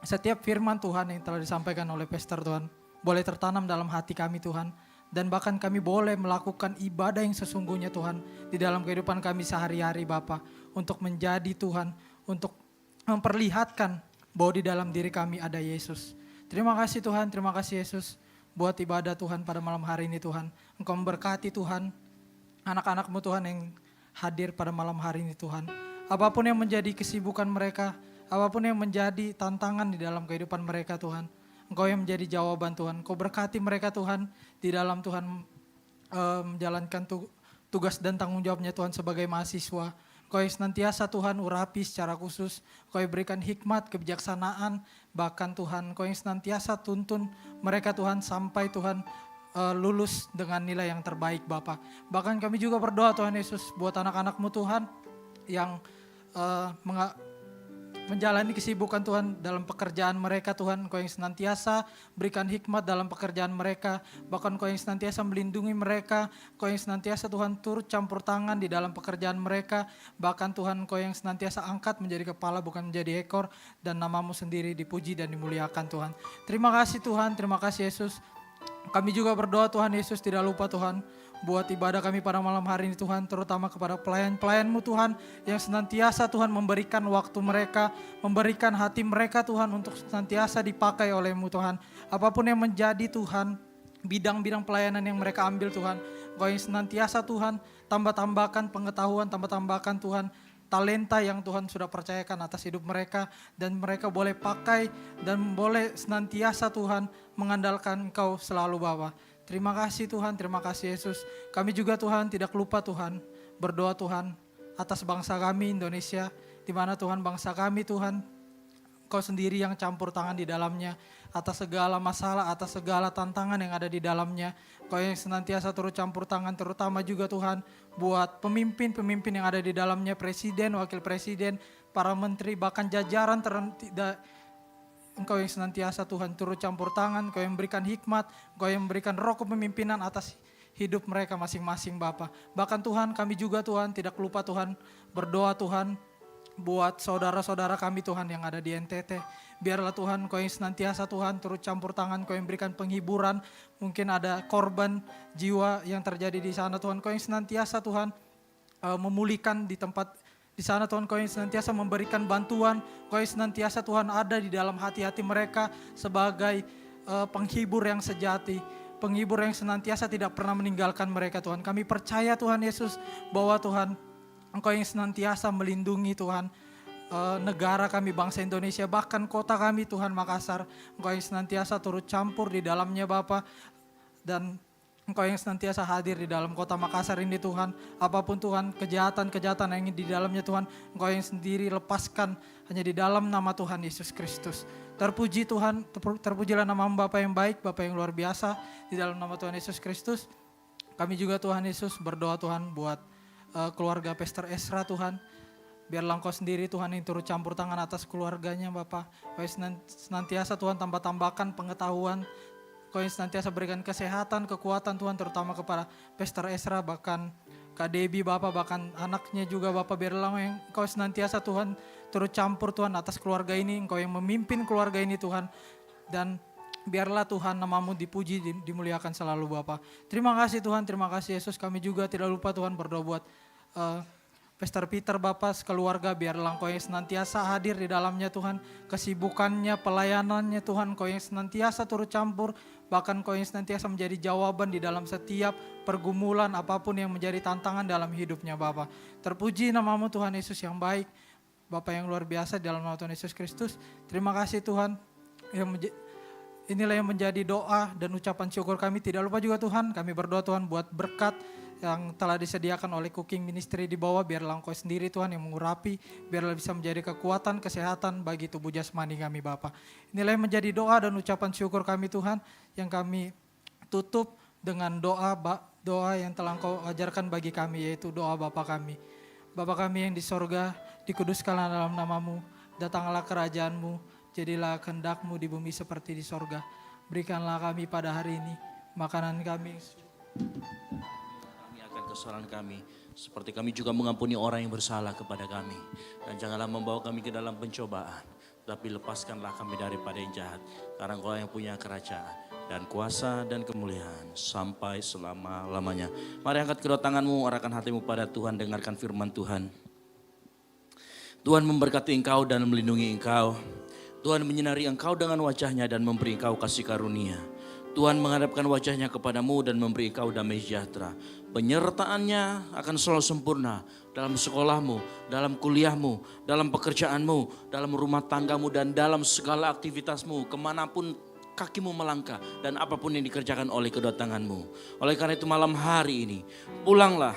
Speaker 6: setiap firman Tuhan yang telah disampaikan oleh Pastor Tuhan boleh tertanam dalam hati kami Tuhan. Dan bahkan kami boleh melakukan ibadah yang sesungguhnya Tuhan di dalam kehidupan kami sehari-hari Bapa. Untuk menjadi Tuhan, untuk memperlihatkan bahwa di dalam diri kami ada Yesus. Terima kasih Tuhan, terima kasih Yesus buat ibadah Tuhan pada malam hari ini Tuhan. Engkau memberkati Tuhan, anak-anak-Mu Tuhan yang hadir pada malam hari ini Tuhan. Apapun yang menjadi kesibukan mereka, apapun yang menjadi tantangan di dalam kehidupan mereka Tuhan. Engkau yang menjadi jawaban Tuhan. Engkau berkati mereka Tuhan di dalam Tuhan menjalankan tugas dan tanggung jawabnya Tuhan sebagai mahasiswa. Engkau yang senantiasa Tuhan urapi secara khusus. Engkau yang berikan hikmat, kebijaksanaan. Bahkan Tuhan Engkau yang senantiasa tuntun mereka Tuhan sampai Tuhan lulus dengan nilai yang terbaik Bapa. Bahkan kami juga berdoa Tuhan Yesus buat anak-anak-Mu Tuhan yang menjalani kesibukan Tuhan dalam pekerjaan mereka Tuhan. Engkau yang senantiasa berikan hikmat dalam pekerjaan mereka. Bahkan Engkau yang senantiasa melindungi mereka. Engkau yang senantiasa Tuhan turut campur tangan di dalam pekerjaan mereka. Bahkan Tuhan Engkau yang senantiasa angkat menjadi kepala bukan menjadi ekor. Dan nama-Mu sendiri dipuji dan dimuliakan Tuhan. Terima kasih Tuhan, terima kasih Yesus. Kami juga berdoa Tuhan Yesus, tidak lupa Tuhan buat ibadah kami pada malam hari ini Tuhan, terutama kepada pelayan-pelayan-Mu Tuhan yang senantiasa Tuhan memberikan waktu mereka, memberikan hati mereka Tuhan untuk senantiasa dipakai oleh-Mu Tuhan. Apapun yang menjadi Tuhan bidang-bidang pelayanan yang mereka ambil Tuhan, Engkau yang senantiasa Tuhan tambah-tambahkan pengetahuan, tambah-tambahkan Tuhan talenta yang Tuhan sudah percayakan atas hidup mereka. Dan mereka boleh pakai dan boleh senantiasa Tuhan mengandalkan Engkau selalu Bapa. Terima kasih Tuhan, terima kasih Yesus. Kami juga Tuhan tidak lupa Tuhan berdoa Tuhan atas bangsa kami Indonesia. Di mana Tuhan bangsa kami Tuhan Engkau sendiri yang campur tangan di dalamnya, atas segala masalah, atas segala tantangan yang ada di dalamnya. Engkau yang senantiasa turut campur tangan, terutama juga Tuhan buat pemimpin-pemimpin yang ada di dalamnya, presiden, wakil presiden, para menteri, bahkan jajaran Engkau yang senantiasa Tuhan turut campur tangan, Engkau yang memberikan hikmat, Engkau yang memberikan roh kepemimpinan atas hidup mereka masing-masing Bapa. Bahkan Tuhan kami juga Tuhan tidak lupa Tuhan berdoa Tuhan buat saudara-saudara kami Tuhan yang ada di NTT. Biarlah Tuhan Kau yang senantiasa Tuhan turut campur tangan, Kau yang berikan penghiburan. Mungkin ada korban jiwa yang terjadi di sana Tuhan. Kau yang senantiasa Tuhan memulihkan di tempat di sana Tuhan. Kau yang senantiasa memberikan bantuan. Kau yang senantiasa Tuhan ada di dalam hati-hati mereka sebagai penghibur yang sejati. Penghibur yang senantiasa tidak pernah meninggalkan mereka Tuhan. Kami percaya Tuhan Yesus bahwa Tuhan Engkau yang senantiasa melindungi Tuhan negara kami bangsa Indonesia, bahkan kota kami Tuhan Makassar. Engkau yang senantiasa turut campur di dalamnya Bapa. Dan Engkau yang senantiasa hadir di dalam kota Makassar ini Tuhan. Apapun Tuhan kejahatan-kejahatan yang di dalamnya Tuhan, Engkau yang sendiri lepaskan hanya di dalam nama Tuhan Yesus Kristus. Terpuji Tuhan, terpujilah nama Bapa yang baik, Bapa yang luar biasa. Di dalam nama Tuhan Yesus Kristus. Kami juga Tuhan Yesus berdoa Tuhan buat keluarga Pastor Esra Tuhan. Biarlah Engkau sendiri Tuhan yang turut campur tangan atas keluarganya Bapa. Kau yang senantiasa Tuhan tambah-tambahkan pengetahuan. Kau yang senantiasa berikan kesehatan, kekuatan Tuhan terutama kepada Pastor Esra, bahkan Kak Debbie Bapa, bahkan anaknya juga Bapa. Biarlah Engkau senantiasa Tuhan turut campur Tuhan atas keluarga ini. Engkau yang memimpin keluarga ini Tuhan. Dan biarlah Tuhan namamu dipuji, dimuliakan selalu Bapa. Terima kasih Tuhan, terima kasih Yesus. Kami juga tidak lupa Tuhan berdoa buat Pastor Peter Bapa sekeluarga. Biarlah Engkau yang senantiasa hadir di dalamnya Tuhan. Kesibukannya, pelayanannya Tuhan, Engkau yang senantiasa turut campur. Bahkan Engkau yang senantiasa menjadi jawaban di dalam setiap pergumulan apapun yang menjadi tantangan dalam hidupnya Bapa. Terpuji namamu Tuhan Yesus yang baik. Bapa yang luar biasa di dalam nama Tuhan Yesus Kristus. Terima kasih Tuhan. Inilah yang menjadi doa dan ucapan syukur kami. Tidak lupa juga Tuhan, kami berdoa Tuhan buat berkat yang telah disediakan oleh Cooking Ministry di bawah. Biarlah Engkau sendiri Tuhan yang mengurapi, biarlah bisa menjadi kekuatan, kesehatan bagi tubuh jasmani kami Bapa. Inilah yang menjadi doa dan ucapan syukur kami Tuhan, yang kami tutup dengan doa yang telah Engkau ajarkan bagi kami, yaitu doa Bapa kami. Bapa kami yang di sorga, dikuduskanlah dalam namamu, datanglah kerajaan-Mu, jadilah kehendak-Mu di bumi seperti di sorga. Berikanlah kami pada hari ini makanan kami.
Speaker 8: Kami akan kesalahan kami, seperti kami juga mengampuni orang yang bersalah kepada kami. Dan janganlah membawa kami ke dalam pencobaan, tapi lepaskanlah kami daripada yang jahat. Karena Engkau yang punya kerajaan dan kuasa dan kemuliaan sampai selama-lamanya. Mari angkat kedua tanganmu, arahkan hatimu pada Tuhan, dengarkan firman Tuhan. Tuhan memberkati engkau dan melindungi engkau. Tuhan menyinari engkau dengan wajahnya dan memberi engkau kasih karunia. Tuhan menghadapkan wajahnya kepadamu dan memberi engkau damai sejahtera. Penyertaannya akan selalu sempurna dalam sekolahmu, dalam kuliahmu, dalam pekerjaanmu, dalam rumah tanggamu, dan dalam segala aktivitasmu, kemanapun kakimu melangkah dan apapun yang dikerjakan oleh kedua tanganmu. Oleh karena itu malam hari ini, pulanglah.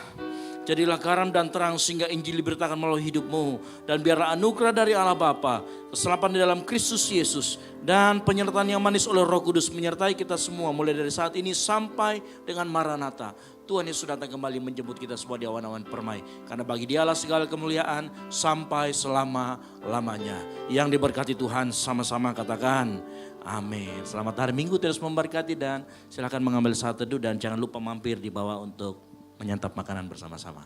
Speaker 8: Jadilah garam dan terang sehingga Injil diberitakan melalui hidupmu. Dan biarlah anugerah dari Allah Bapa, keselamatan di dalam Kristus Yesus, dan penyertaan yang manis oleh Roh Kudus menyertai kita semua mulai dari saat ini sampai dengan Maranatha. Tuhan Yesus datang kembali menjemput kita semua di awan-awan permai. Karena bagi Dialah segala kemuliaan sampai selama-lamanya. Yang diberkati Tuhan sama-sama katakan amin. Selamat hari Minggu terus memberkati, dan silakan mengambil saat teduh dan jangan lupa mampir di bawah untuk menyantap makanan bersama-sama.